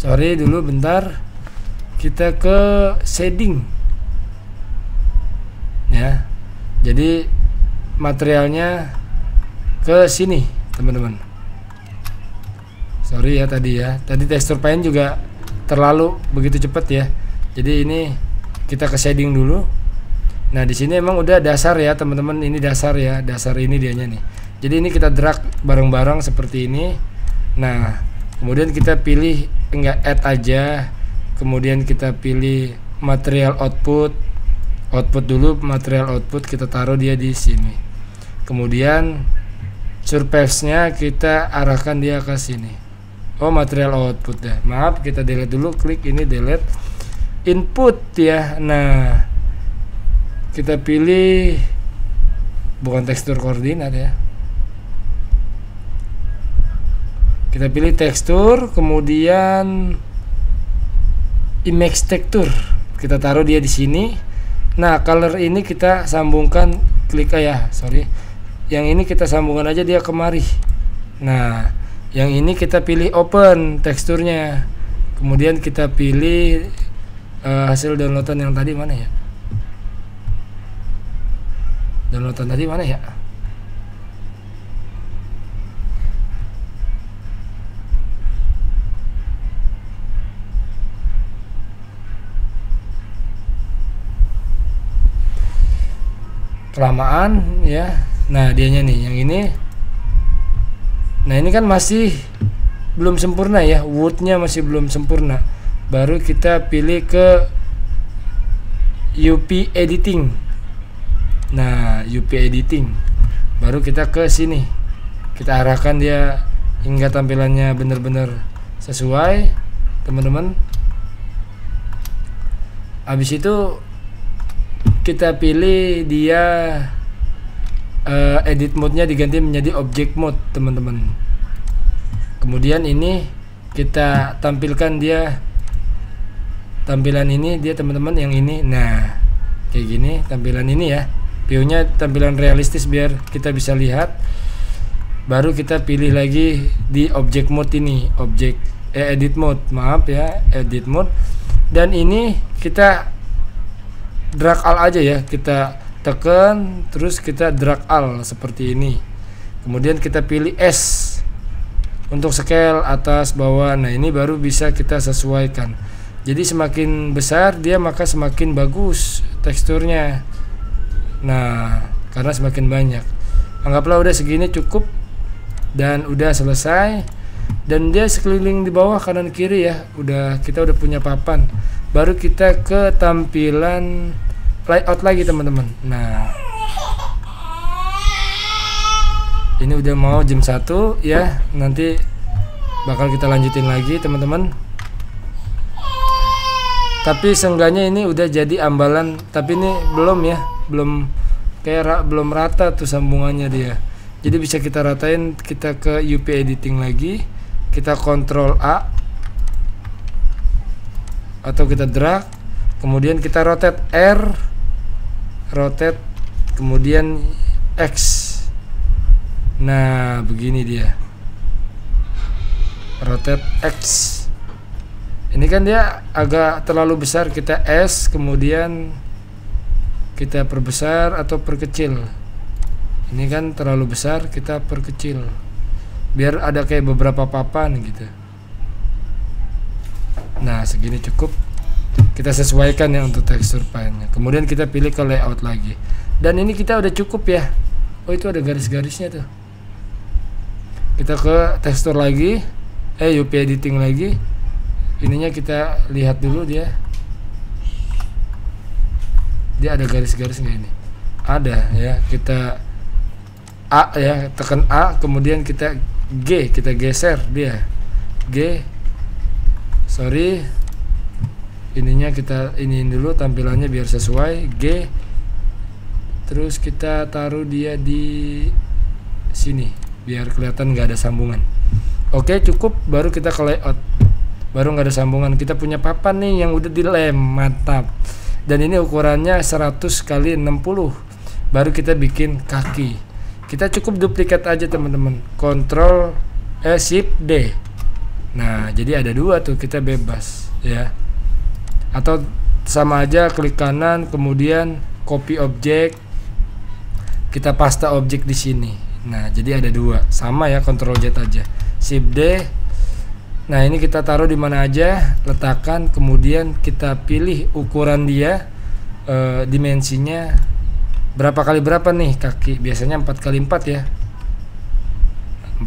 sorry dulu bentar, kita ke shading ya. Jadi materialnya ke sini teman-teman. Sorry ya tadi tekstur paint juga terlalu begitu cepat ya. Jadi ini kita ke shading dulu. Nah, di sini emang udah dasar ya teman-teman, ini dasar ya, dasar ini dianya nih. Jadi ini kita drag bareng-bareng seperti ini. Nah, kemudian kita pilih add aja, kemudian kita pilih material output dulu, material output kita taruh dia di sini. Kemudian surface-nya kita arahkan dia ke sini. Oh, material output ya. Maaf, kita delete dulu, klik ini delete. Input ya. Nah, kita pilih bukan tekstur koordinat ya. Kita pilih tekstur, kemudian image texture. Kita taruh dia di sini. Nah, color ini kita sambungkan, klik sorry. Yang ini kita sambungkan aja dia kemari. Nah, yang ini kita pilih open teksturnya. Kemudian kita pilih hasil downloadan yang tadi mana ya? Downloadan tadi mana ya? Kelamaan ya. Nah, dianya nih yang ini. Nah, ini kan masih belum sempurna ya, woodnya masih belum sempurna. Baru kita pilih ke UP editing. Nah, UP editing baru kita ke sini, kita arahkan dia hingga tampilannya benar-benar sesuai teman-teman. Habis itu kita pilih dia edit mode-nya diganti menjadi object mode teman-teman. Kemudian ini kita tampilkan dia tampilan ini dia teman-teman, yang ini. Nah, kayak gini tampilan ini ya, view-nya tampilan realistis biar kita bisa lihat. Baru kita pilih lagi di object mode ini, edit mode, maaf ya, edit mode. Dan ini kita drag all aja ya, kita tekan terus kita drag all seperti ini. Kemudian kita pilih S untuk scale atas bawah. Nah, ini baru bisa kita sesuaikan. Jadi semakin besar dia maka semakin bagus teksturnya. Nah, karena semakin banyak. Anggaplah udah segini cukup dan udah selesai. Dan dia sekeliling di bawah kanan kiri ya. Kita udah punya papan. Baru kita ke tampilan layout lagi teman-teman. Nah, ini udah mau jam 1 ya. Nanti bakal kita lanjutin lagi teman-teman. Tapi seenggaknya ini udah jadi ambalan. Tapi ini belum ya, belum kayak belum rata tuh sambungannya dia. Jadi bisa kita ratain. Kita ke UP editing lagi, kita Ctrl A atau kita drag, kemudian kita rotate R, rotate, kemudian X. Nah, begini dia, rotate X. Ini kan dia agak terlalu besar, kita S, kemudian kita perbesar atau perkecil. Ini kan terlalu besar, kita perkecil biar ada kayak beberapa papan gitu. Nah segini cukup. Kita sesuaikan ya untuk tekstur filenya. Kemudian kita pilih ke layout lagi. Dan ini kita udah cukup ya. Oh itu ada garis-garisnya tuh. Kita ke tekstur lagi, UV editing lagi. Ininya kita lihat dulu dia ada garis-garis nggak ini? Ada ya. Kita A ya, tekan A, kemudian kita G, kita geser dia. G. Sorry. Ininya kita iniin dulu tampilannya biar sesuai. G. Terus kita taruh dia di sini biar kelihatan nggak ada sambungan. Oke cukup, baru kita ke layout. Baru nggak ada sambungan, kita punya papan nih yang udah dilem, mantap. Dan ini ukurannya 100 kali 60. Baru kita bikin kaki. Kita cukup duplikat aja teman-teman. Ctrl Shift D. Nah jadi ada dua tuh, kita bebas ya. Atau sama aja klik kanan, kemudian copy objek, kita paste objek di sini. Nah jadi ada dua, sama ya, Ctrl Z aja, Shift D. Nah ini kita taruh di mana aja, letakkan, kemudian kita pilih ukuran dia, dimensinya berapa kali berapa nih kaki, biasanya 4 kali 4 ya,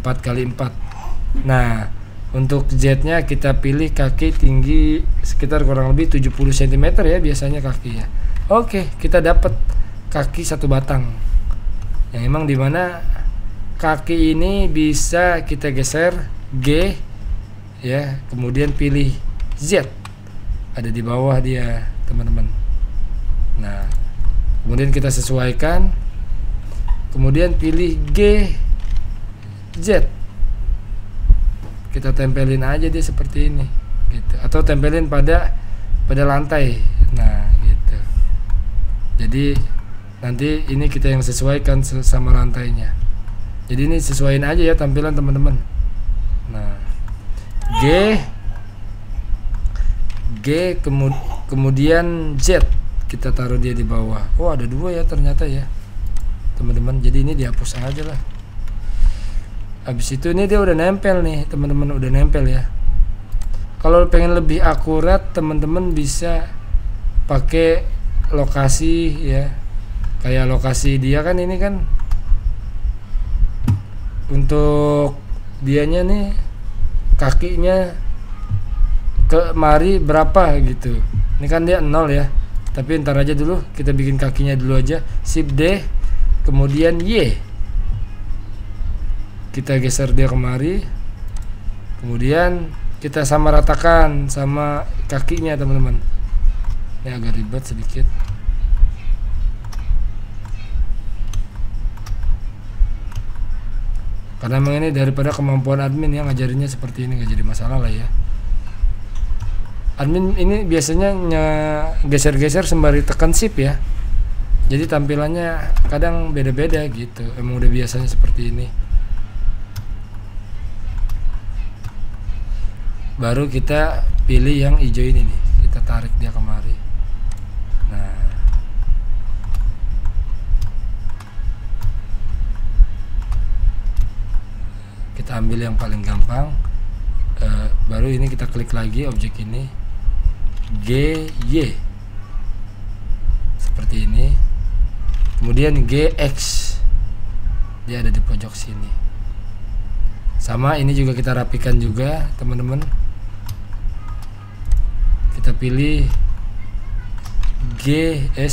4 kali 4. Nah untuk Z nya kita pilih kaki tinggi sekitar kurang lebih 70 cm ya biasanya kaki ya. Oke, kita dapat kaki satu batang yang emang dimana kaki ini bisa kita geser G ya, kemudian pilih Z, ada di bawah dia teman-teman. Nah kemudian kita sesuaikan, kemudian pilih G Z, kita tempelin aja dia seperti ini gitu, atau tempelin pada lantai. Nah gitu, jadi nanti ini kita yang sesuaikan sama lantainya. Jadi ini sesuaiin aja ya tampilan teman-teman. Nah G kemudian Z, kita taruh dia di bawah. Oh ada dua ya ternyata ya teman-teman, jadi ini dihapus aja lah. Habis itu ini dia udah nempel nih teman-teman, udah nempel ya. Kalau pengen lebih akurat teman-teman bisa pakai lokasi ya, kayak lokasi dia kan ini kan untuk dianya nih kakinya kemari berapa gitu. Ini kan dia 0 ya, tapi ntar aja dulu, kita bikin kakinya dulu aja. Shift D, kemudian Y, kita geser dia kemari, kemudian kita sama ratakan sama kakinya teman-teman. Ini agak ribet sedikit. Karena memang ini daripada kemampuan admin yang ngajarinnya seperti ini, nggak jadi masalah lah ya. Admin ini biasanya geser-geser sembari tekan shift ya. Jadi tampilannya kadang beda-beda gitu. Emang udah biasanya seperti ini. Baru kita pilih yang hijau ini nih, kita tarik dia kemari. Nah kita ambil yang paling gampang. Baru ini kita klik lagi objek ini, GY seperti ini, kemudian GX, dia ada di pojok sini. Sama ini juga kita rapikan juga teman-teman. Kita pilih GY,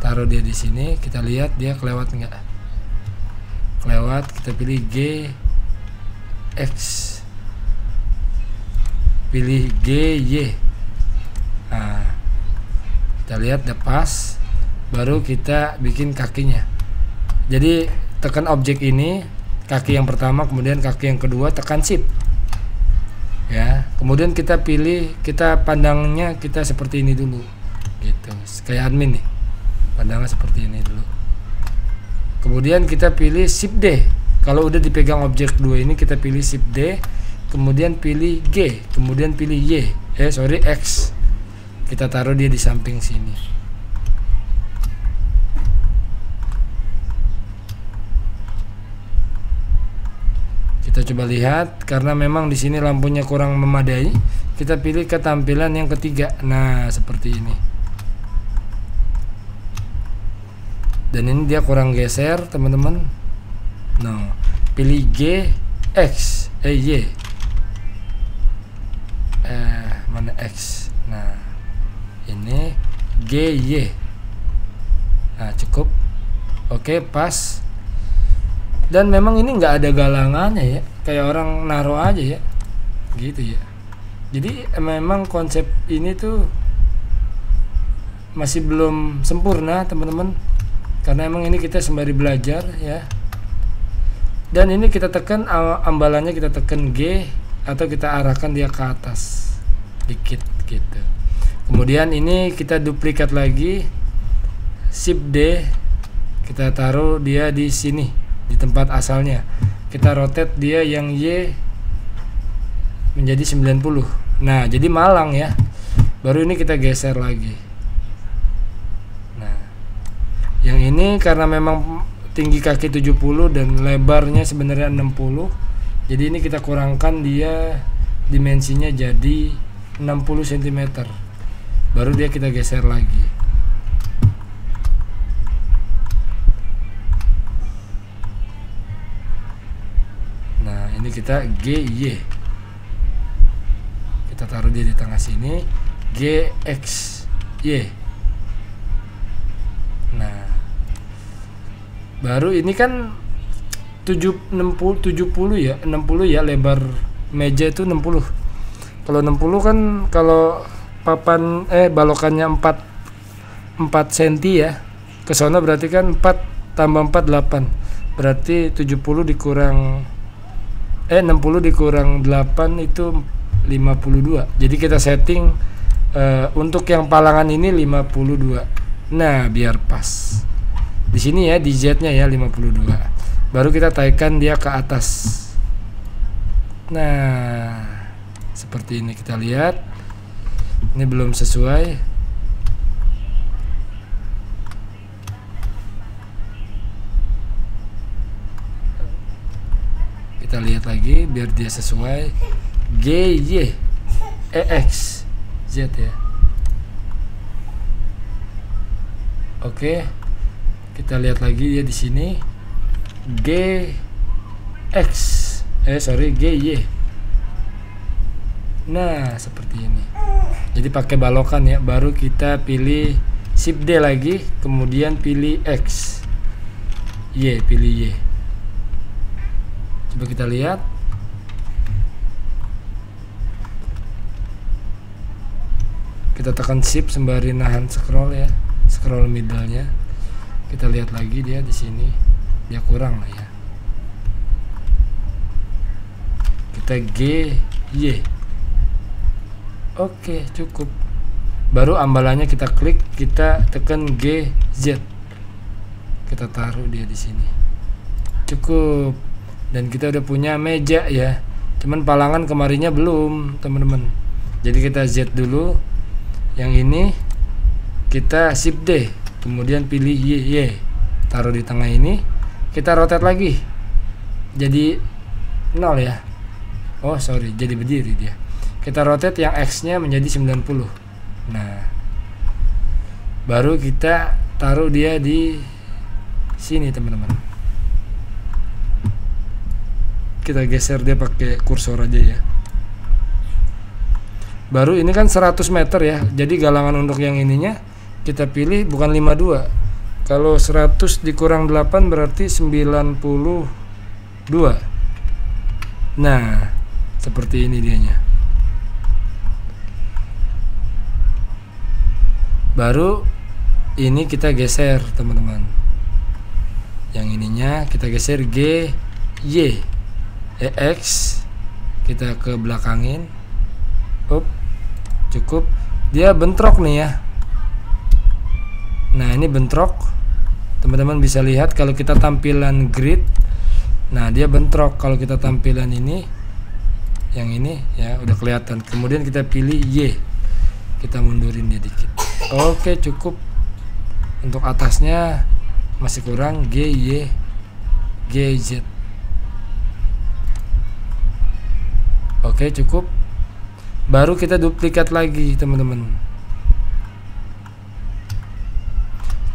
taruh dia di sini. Kita lihat dia kelewat enggak. Kelewat, kita pilih GX, pilih GY. Nah kita lihat udah pas. Baru kita bikin kakinya. Jadi tekan objek ini, kaki yang pertama, kemudian kaki yang kedua, tekan shift ya. Kemudian kita pilih, kita pandangnya kita seperti ini dulu gitu, kayak admin nih, pandangnya seperti ini dulu. Kemudian kita pilih shift D. Kalau udah dipegang objek dua ini, kita pilih shift D, kemudian pilih G, kemudian pilih Y, X. kita taruh dia di samping sini. Kita coba lihat, karena memang di sini lampunya kurang memadai, kita pilih ketampilan yang ketiga. Nah, seperti ini. Dan ini dia kurang geser, teman-teman. No, pilih G, X, Y. Mana X? Nah, ini G, Y. Nah, cukup. Oke, pas. Dan memang ini nggak ada galangannya ya, kayak orang naruh aja ya, gitu ya. Jadi memang konsep ini tuh masih belum sempurna, teman-teman, karena emang ini kita sembari belajar ya. Dan ini kita tekan ambalannya, kita tekan G atau kita arahkan dia ke atas dikit gitu. Kemudian ini kita duplikat lagi, Shift D, kita taruh dia di sini di tempat asalnya. Kita rotate dia yang Y menjadi 90. Nah, jadi malang ya. Baru ini kita geser lagi. Nah, yang ini karena memang tinggi kaki 70 dan lebarnya sebenarnya 60. Jadi ini kita kurangkan dia dimensinya jadi 60 cm. Baru dia kita geser lagi. Nah, ini kita GY. Kita taruh dia di tengah sini. GXY. Nah, baru ini kan 70 ya, 60 ya, lebar meja itu 60. Kalau 60 kan, kalau papan balokannya 4 cm ya. Ke sana berarti kan 4 tambah 4 8. Berarti 70 dikurang 60 dikurang 8 itu 52. Jadi kita setting untuk yang palangan ini 52. Nah, biar pas. Di sini ya, di Z-nya ya 52. Baru kita taikkan dia ke atas. Nah, seperti ini kita lihat. Ini belum sesuai. Kita lihat lagi biar dia sesuai. GY EX Z ya. Oke. Kita lihat lagi dia di sini. GY. Nah, seperti ini. Jadi pakai balokan ya. Baru kita pilih Shift D lagi, kemudian pilih X. Pilih Y. Coba kita lihat. Kita tekan Shift sembari nahan scroll ya. Scroll middle-nya. Kita lihat lagi dia di sini. Dia kurang lah ya. Kita GY. Oke, cukup. Baru ambalannya kita klik, kita tekan GZ. Kita taruh dia di sini. Cukup. Dan kita udah punya meja ya. Cuman palangan kemarinnya belum, teman-teman. Jadi kita Z dulu. Yang ini kita Shift D, kemudian pilih Y. Taruh di tengah ini. Kita rotate lagi. Jadi 0 ya. Oh, sorry, jadi berdiri dia. Kita rotate yang X-nya menjadi 90. Nah, baru kita taruh dia di sini, teman-teman. Kita geser dia pakai kursor aja ya. Baru ini kan 100 meter ya. Jadi galangan untuk yang ininya kita pilih bukan 52. Kalau 100 dikurang 8 berarti 92. Nah, seperti ini dianya. Baru ini kita geser, teman-teman. Yang ininya kita geser GY EX. Kita ke belakangin. Cukup. Dia bentrok nih ya. Nah, ini bentrok. Teman-teman bisa lihat kalau kita tampilan grid. Nah, dia bentrok. Kalau kita tampilan ini, yang ini ya udah kelihatan. Kemudian kita pilih Y. kita mundurin dia dikit. Oke, cukup. Untuk atasnya masih kurang GY GZ. Oke, cukup. Baru kita duplikat lagi teman-teman.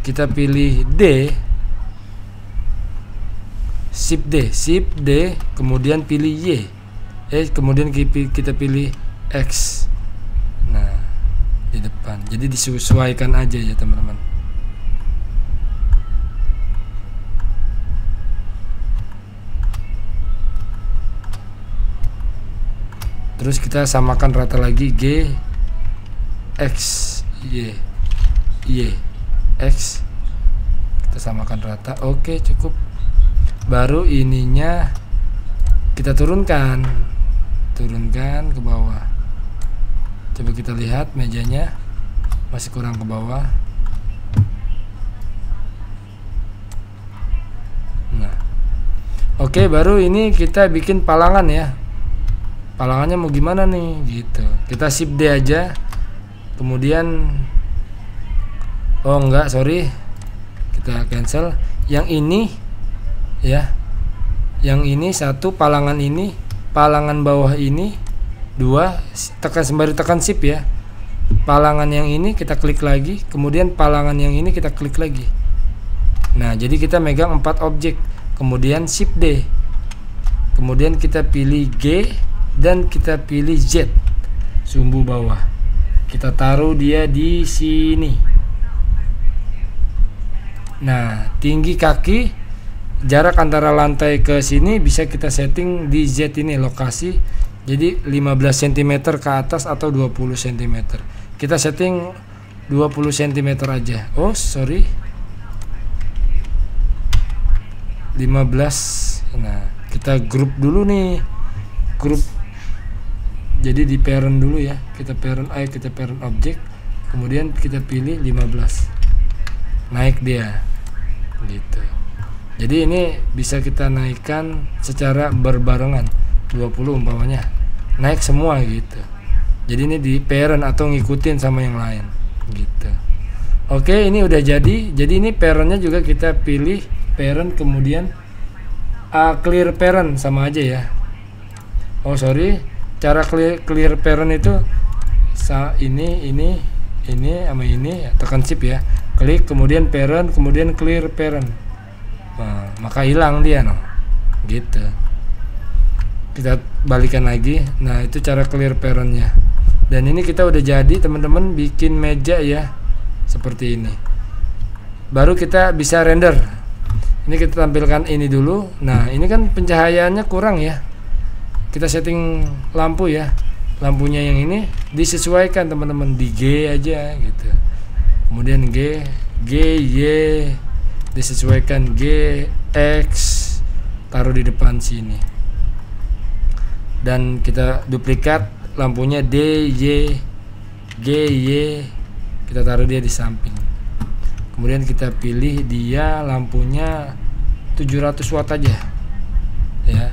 Kita pilih D, Shift D, kemudian pilih Y, kemudian kita pilih X. Nah, di depan. Jadi disesuaikan aja ya teman-teman. Terus kita samakan rata lagi G, X, Y, X. Kita samakan rata. Oke, cukup. Baru ininya kita turunkan ke bawah. Coba kita lihat mejanya masih kurang ke bawah. Nah, oke, baru ini kita bikin palangan ya. Palangannya mau gimana nih gitu. Kita Shift D aja. Kemudian kita cancel. Yang ini ya. Yang ini satu, palangan ini, palangan bawah ini, 2, sembari tekan Shift ya. Palangan yang ini kita klik lagi, kemudian palangan yang ini kita klik lagi. Nah, jadi kita megang 4 objek. Kemudian Shift D. Kemudian kita pilih G dan kita pilih Z, sumbu bawah. Kita taruh dia di sini. Nah, tinggi kaki, jarak antara lantai ke sini bisa kita setting di Z ini lokasi. Jadi 15 cm ke atas atau 20 cm. Kita setting 20 cm aja. 15. Nah, kita grup dulu nih. Jadi di parent dulu ya. Kita parent objek. Kemudian kita pilih 15. Naik dia. Gitu. Jadi ini bisa kita naikkan secara berbarengan. 20 umpamanya. Naik semua gitu. Jadi ini di parent atau ngikutin sama yang lain gitu. Oke, ini udah jadi. Jadi ini parentnya juga kita pilih parent, kemudian clear parent sama aja ya. Cara clear parent itu ini sama ini, tekan Shift ya, klik, kemudian parent, kemudian clear parent. Nah, maka hilang dia gitu. Kita balikan lagi. Nah, itu cara clear parentnya. Dan ini kita udah jadi teman-teman bikin meja ya, seperti ini. Baru kita bisa render. Ini kita tampilkan ini dulu. Nah, ini kan pencahayaannya kurang ya. Kita setting lampu ya. Lampunya yang ini disesuaikan teman-teman, di G aja gitu. Kemudian G, Y, disesuaikan G, X, taruh di depan sini. Dan kita duplikat lampunya D, Y, G, Y, kita taruh dia di samping. Kemudian kita pilih dia lampunya 700 watt aja ya.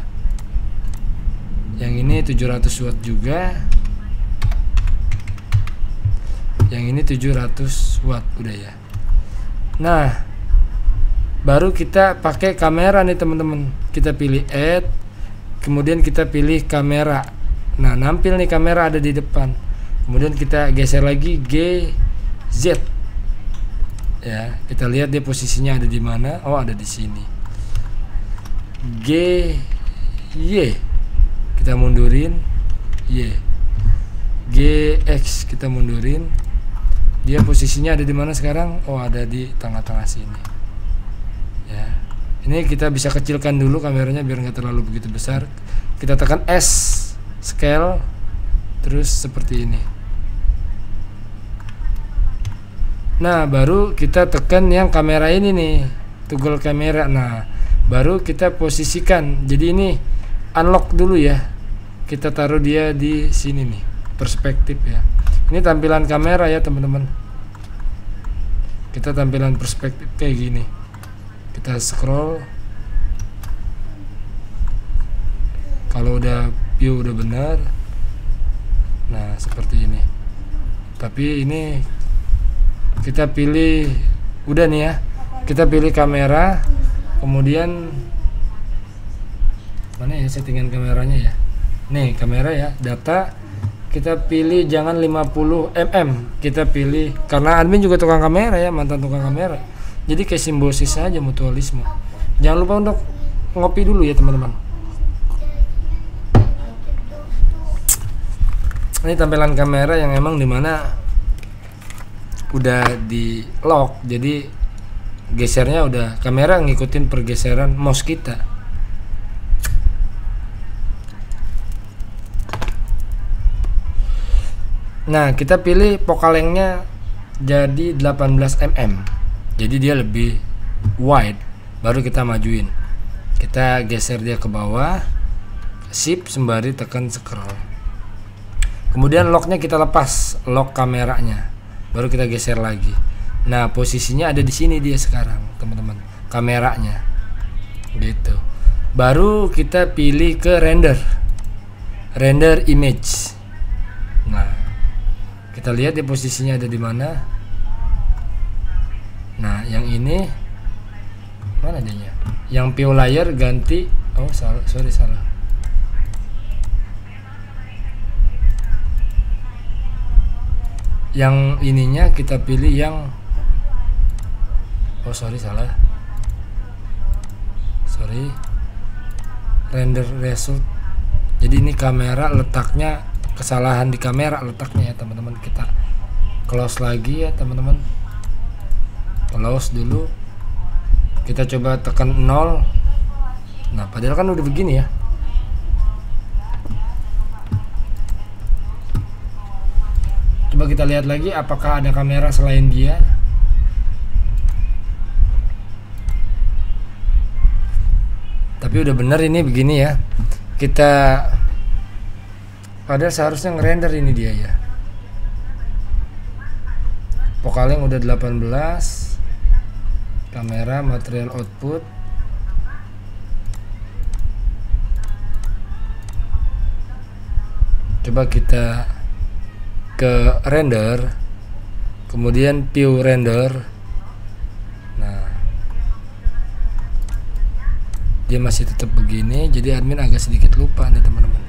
Yang ini 700 watt juga. Yang ini 700 watt udah ya. Nah, baru kita pakai kamera nih teman-teman. Kita pilih add, kemudian kita pilih kamera. Nah, nampil nih kamera ada di depan. Kemudian kita geser lagi G, Z. Ya, kita lihat dia posisinya ada di mana. Oh, ada di sini. G, Y. Kita mundurin, Y, GX kita mundurin. Dia posisinya ada di mana sekarang? Oh, ada di tengah-tengah sini. Ya, ini kita bisa kecilkan dulu kameranya biar nggak terlalu begitu besar. Kita tekan S, scale, terus seperti ini. Nah, baru kita tekan yang kamera ini nih, toggle kamera. Nah, baru kita posisikan. Jadi ini unlock dulu ya. Kita taruh dia di sini nih, perspektif ya. Ini tampilan kamera ya teman-teman. Kita tampilan perspektif kayak gini. Kita scroll. Kalau udah view udah benar. Nah, seperti ini. Tapi ini kita pilih, udah nih ya, kita pilih kamera, kemudian mana ya settingan kameranya ya, nih kamera ya, data kita pilih jangan 50 mm, kita pilih, karena admin juga tukang kamera ya, mantan tukang kamera, jadi kayak simbiosis aja, mutualisme. Jangan lupa untuk ngopi dulu ya teman-teman. Ini tampilan kamera yang emang dimana udah di lock, jadi gesernya udah, kamera ngikutin pergeseran mouse kita. Nah, kita pilih pokalengnya jadi 18 mm, jadi dia lebih wide, baru kita majuin, kita geser dia ke bawah, shift sembari tekan scroll. Kemudian locknya kita lepas, lock kameranya, baru kita geser lagi. Nah, posisinya ada di sini dia sekarang, teman-teman, kameranya, gitu. Baru kita pilih ke render image. Nah, kita lihat di posisinya ada di mana. Nah, yang ini mana adanya? Yang view layer ganti, oh salah. Yang ininya kita pilih yang salah, render result. Jadi ini kamera letaknya, kesalahan di kamera letaknya ya teman-teman. Kita close lagi ya teman-teman, close dulu, kita coba tekan 0. Nah, padahal kan udah begini ya. Coba kita lihat lagi apakah ada kamera selain dia. Tapi udah bener ini begini ya. Kita padahal seharusnya ngerender ini dia ya. Pokaleng udah 18. Kamera, material output. Coba kita ke render, kemudian view render. Nah, dia masih tetap begini, jadi admin agak sedikit lupa nih teman-teman.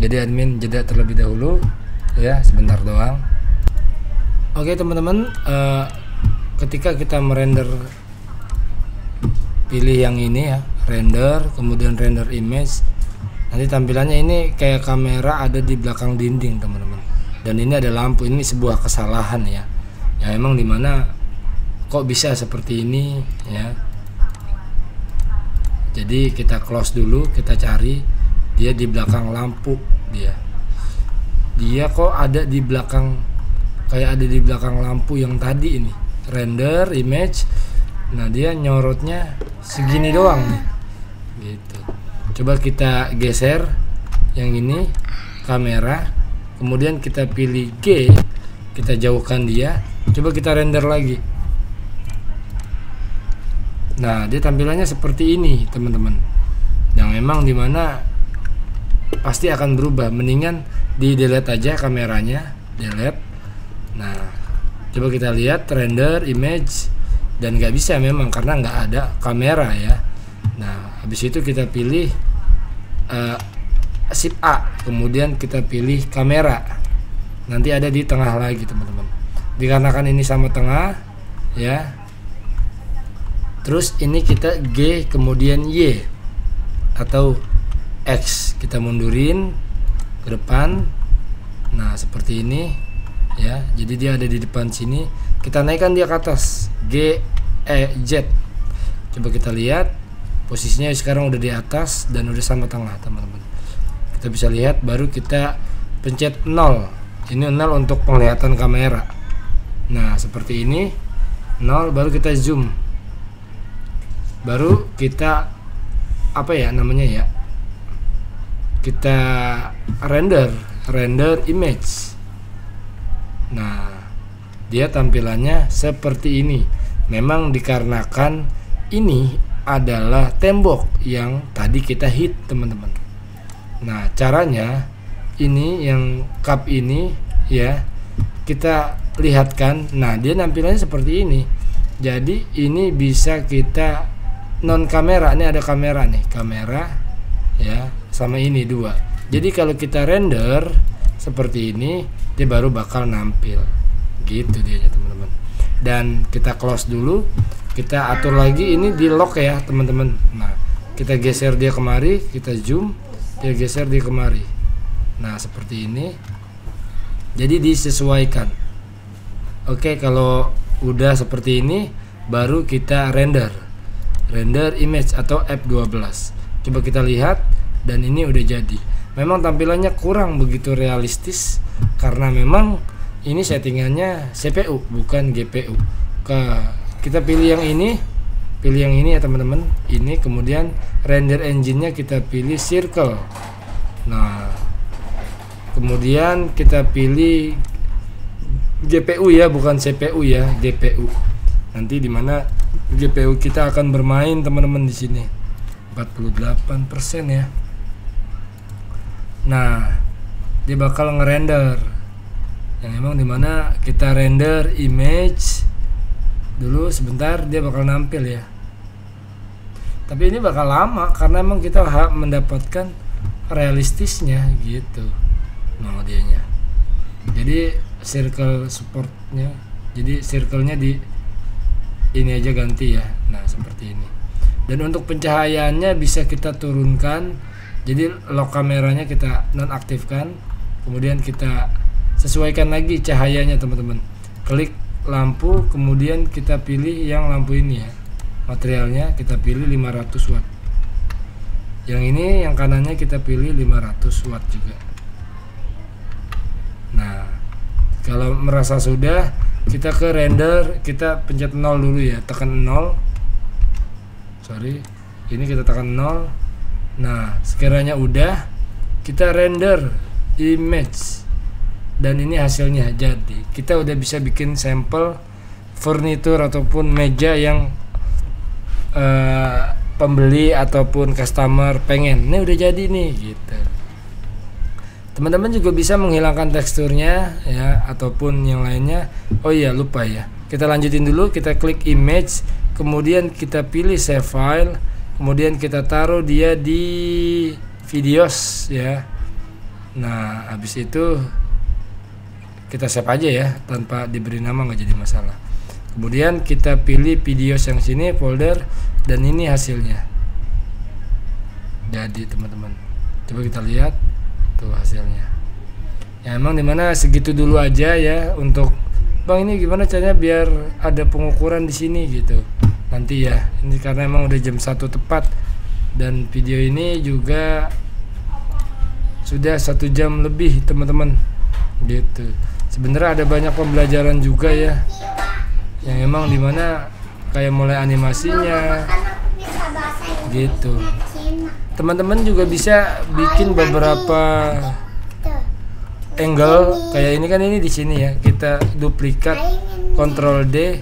Jadi admin jeda terlebih dahulu ya, sebentar doang. Oke teman-teman, ketika kita merender, pilih yang ini ya, render, kemudian render image. Nanti tampilannya ini kayak kamera ada di belakang dinding teman-teman, dan ini ada lampu. Ini sebuah kesalahan ya, yang emang dimana kok bisa seperti ini ya. Jadi kita close dulu, kita cari dia di belakang lampu. Dia kok ada di belakang, kayak ada di belakang lampu yang tadi ini, render image. Nah, dia nyorotnya segini doang nih gitu. Coba kita geser yang ini kamera, kemudian kita pilih G, kita jauhkan dia, coba kita render lagi. Nah, dia tampilannya seperti ini teman-teman, yang memang dimana pasti akan berubah. Mendingan di delete aja kameranya, delete. Nah, coba kita lihat render image, dan nggak bisa memang karena nggak ada kamera ya. Nah, habis itu kita pilih shift A, kemudian kita pilih kamera, nanti ada di tengah lagi teman-teman. Dikarenakan ini sama tengah ya, terus ini kita G kemudian Y atau X, kita mundurin ke depan. Nah, seperti ini ya, jadi dia ada di depan sini, kita naikkan dia ke atas, G E Z. Coba kita lihat posisinya sekarang udah di atas dan udah sama tengah teman-teman. Kita bisa lihat, baru kita pencet 0. Ini 0 untuk penglihatan kamera. Nah, seperti ini 0, baru kita zoom, baru kita apa ya namanya ya, kita render image. Nah, dia tampilannya seperti ini. Memang dikarenakan ini adalah tembok yang tadi kita hit teman-teman. Nah, caranya ini yang cup ini ya, kita lihatkan. Nah, dia nampilannya seperti ini. Jadi ini bisa kita non kamera. Ini ada kamera nih, kamera ya, sama ini dua. Jadi kalau kita render seperti ini, dia baru bakal nampil. Gitu dia teman-teman. Dan kita close dulu. Kita atur lagi, ini di lock ya teman-teman. Nah, kita geser dia kemari, kita zoom, dia geser dia kemari. Nah, seperti ini. Jadi disesuaikan. Oke, kalau udah seperti ini, baru kita render image atau F12. Coba kita lihat, dan ini udah jadi. Memang tampilannya kurang begitu realistis karena memang ini settingannya CPU bukan GPU. Kita pilih yang ini ya teman-teman. Ini kemudian render engine-nya kita pilih circle. Nah, kemudian kita pilih GPU ya, bukan CPU ya, GPU. Nanti dimana GPU kita akan bermain teman-teman di sini. 48% ya. Nah, dia bakal ngerender. Yang emang dimana kita render image dulu sebentar, dia bakal nampil ya. Tapi ini bakal lama karena emang kita mendapatkan realistisnya gitu. Nah, dianya. Jadi circle supportnya, jadi circle-nya di ini aja ganti ya. Nah, seperti ini. Dan untuk pencahayaannya bisa kita turunkan. Jadi lock kameranya kita nonaktifkan, kemudian kita sesuaikan lagi cahayanya teman-teman. Klik lampu, kemudian kita pilih yang lampu ini ya. Materialnya kita pilih 500 watt. Yang ini yang kanannya kita pilih 500 watt juga. Nah, kalau merasa sudah, kita ke render, kita pencet 0 dulu ya, tekan 0. Sorry, ini kita tekan 0. Nah, sekiranya udah, kita render image. Dan ini hasilnya. Jadi kita udah bisa bikin sampel furnitur ataupun meja yang pembeli ataupun customer pengen. Ini udah jadi nih gitu. Teman-teman juga bisa menghilangkan teksturnya ya, ataupun yang lainnya. Oh iya, lupa ya, kita lanjutin dulu. Kita klik image, kemudian kita pilih save file, kemudian kita taruh dia di videos ya. Nah, habis itu kita save aja ya, tanpa diberi nama nggak jadi masalah. Kemudian kita pilih videos yang sini, folder, dan ini hasilnya. Jadi teman-teman, coba kita lihat tuh hasilnya. Ya emang dimana segitu dulu aja ya untuk bang, ini gimana caranya biar ada pengukuran di sini gitu. Nanti ya, ini karena emang udah jam 1 tepat dan video ini juga sudah 1 jam lebih teman-teman gitu. Sebenarnya ada banyak pembelajaran juga ya, yang emang dimana kayak mulai animasinya gitu. Teman-teman juga bisa bikin beberapa angle kayak ini kan, ini di sini ya, kita duplikat, Ctrl D,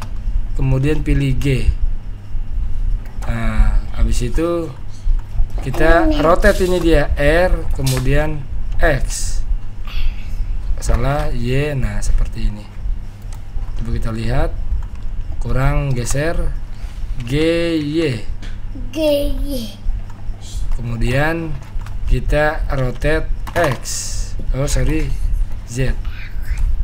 kemudian pilih G. Nah, habis itu kita rotate, ini dia R, kemudian X, salah Y. Nah, seperti ini. Coba kita lihat, kurang geser GY, kemudian kita rotate X, oh sorry, Z.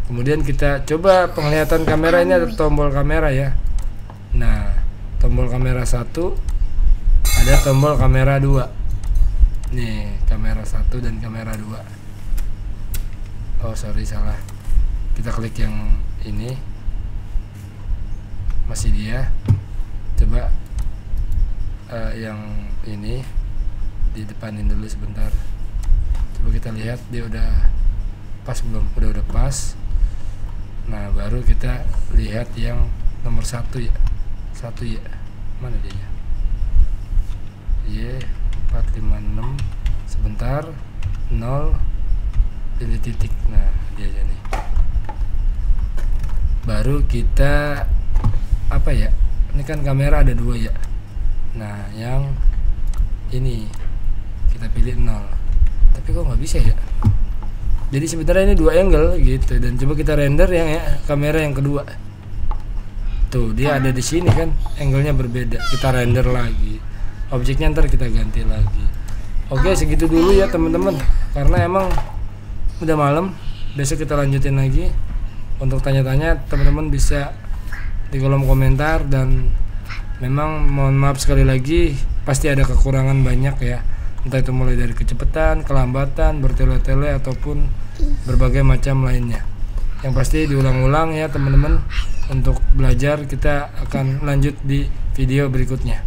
Kemudian kita coba penglihatan kamera, ini ada tombol kamera ya. Nah, tombol kamera 1, ada tombol kamera 2. Nih, kamera 1 dan kamera 2. Oh sorry, salah. Kita klik yang ini, masih dia. Coba yang ini di depanin dulu sebentar. Coba kita lihat dia udah pas belum. Udah pas. Nah, baru kita lihat yang nomor 1 ya. 1 ya, mana dia ya? Y456, sebentar, 0, pilih titik. Nah, dia aja nih. Baru kita apa ya, ini kan kamera ada 2 ya. Nah, yang ini kita pilih 0, tapi kok nggak bisa ya. Jadi sebenarnya ini 2 angle gitu, dan coba kita render yang kamera yang kedua. Tuh, dia ada di sini kan, angle-nya berbeda. Kita render lagi. Objeknya ntar kita ganti lagi. Oke, segitu dulu ya teman-teman. Karena emang udah malam, besok kita lanjutin lagi. Untuk tanya-tanya teman-teman bisa di kolom komentar, dan memang mohon maaf sekali lagi pasti ada kekurangan banyak ya. Entah itu mulai dari kecepatan, kelambatan, bertele-tele ataupun berbagai macam lainnya. Yang pasti diulang-ulang ya teman-teman. Untuk belajar kita akan lanjut di video berikutnya.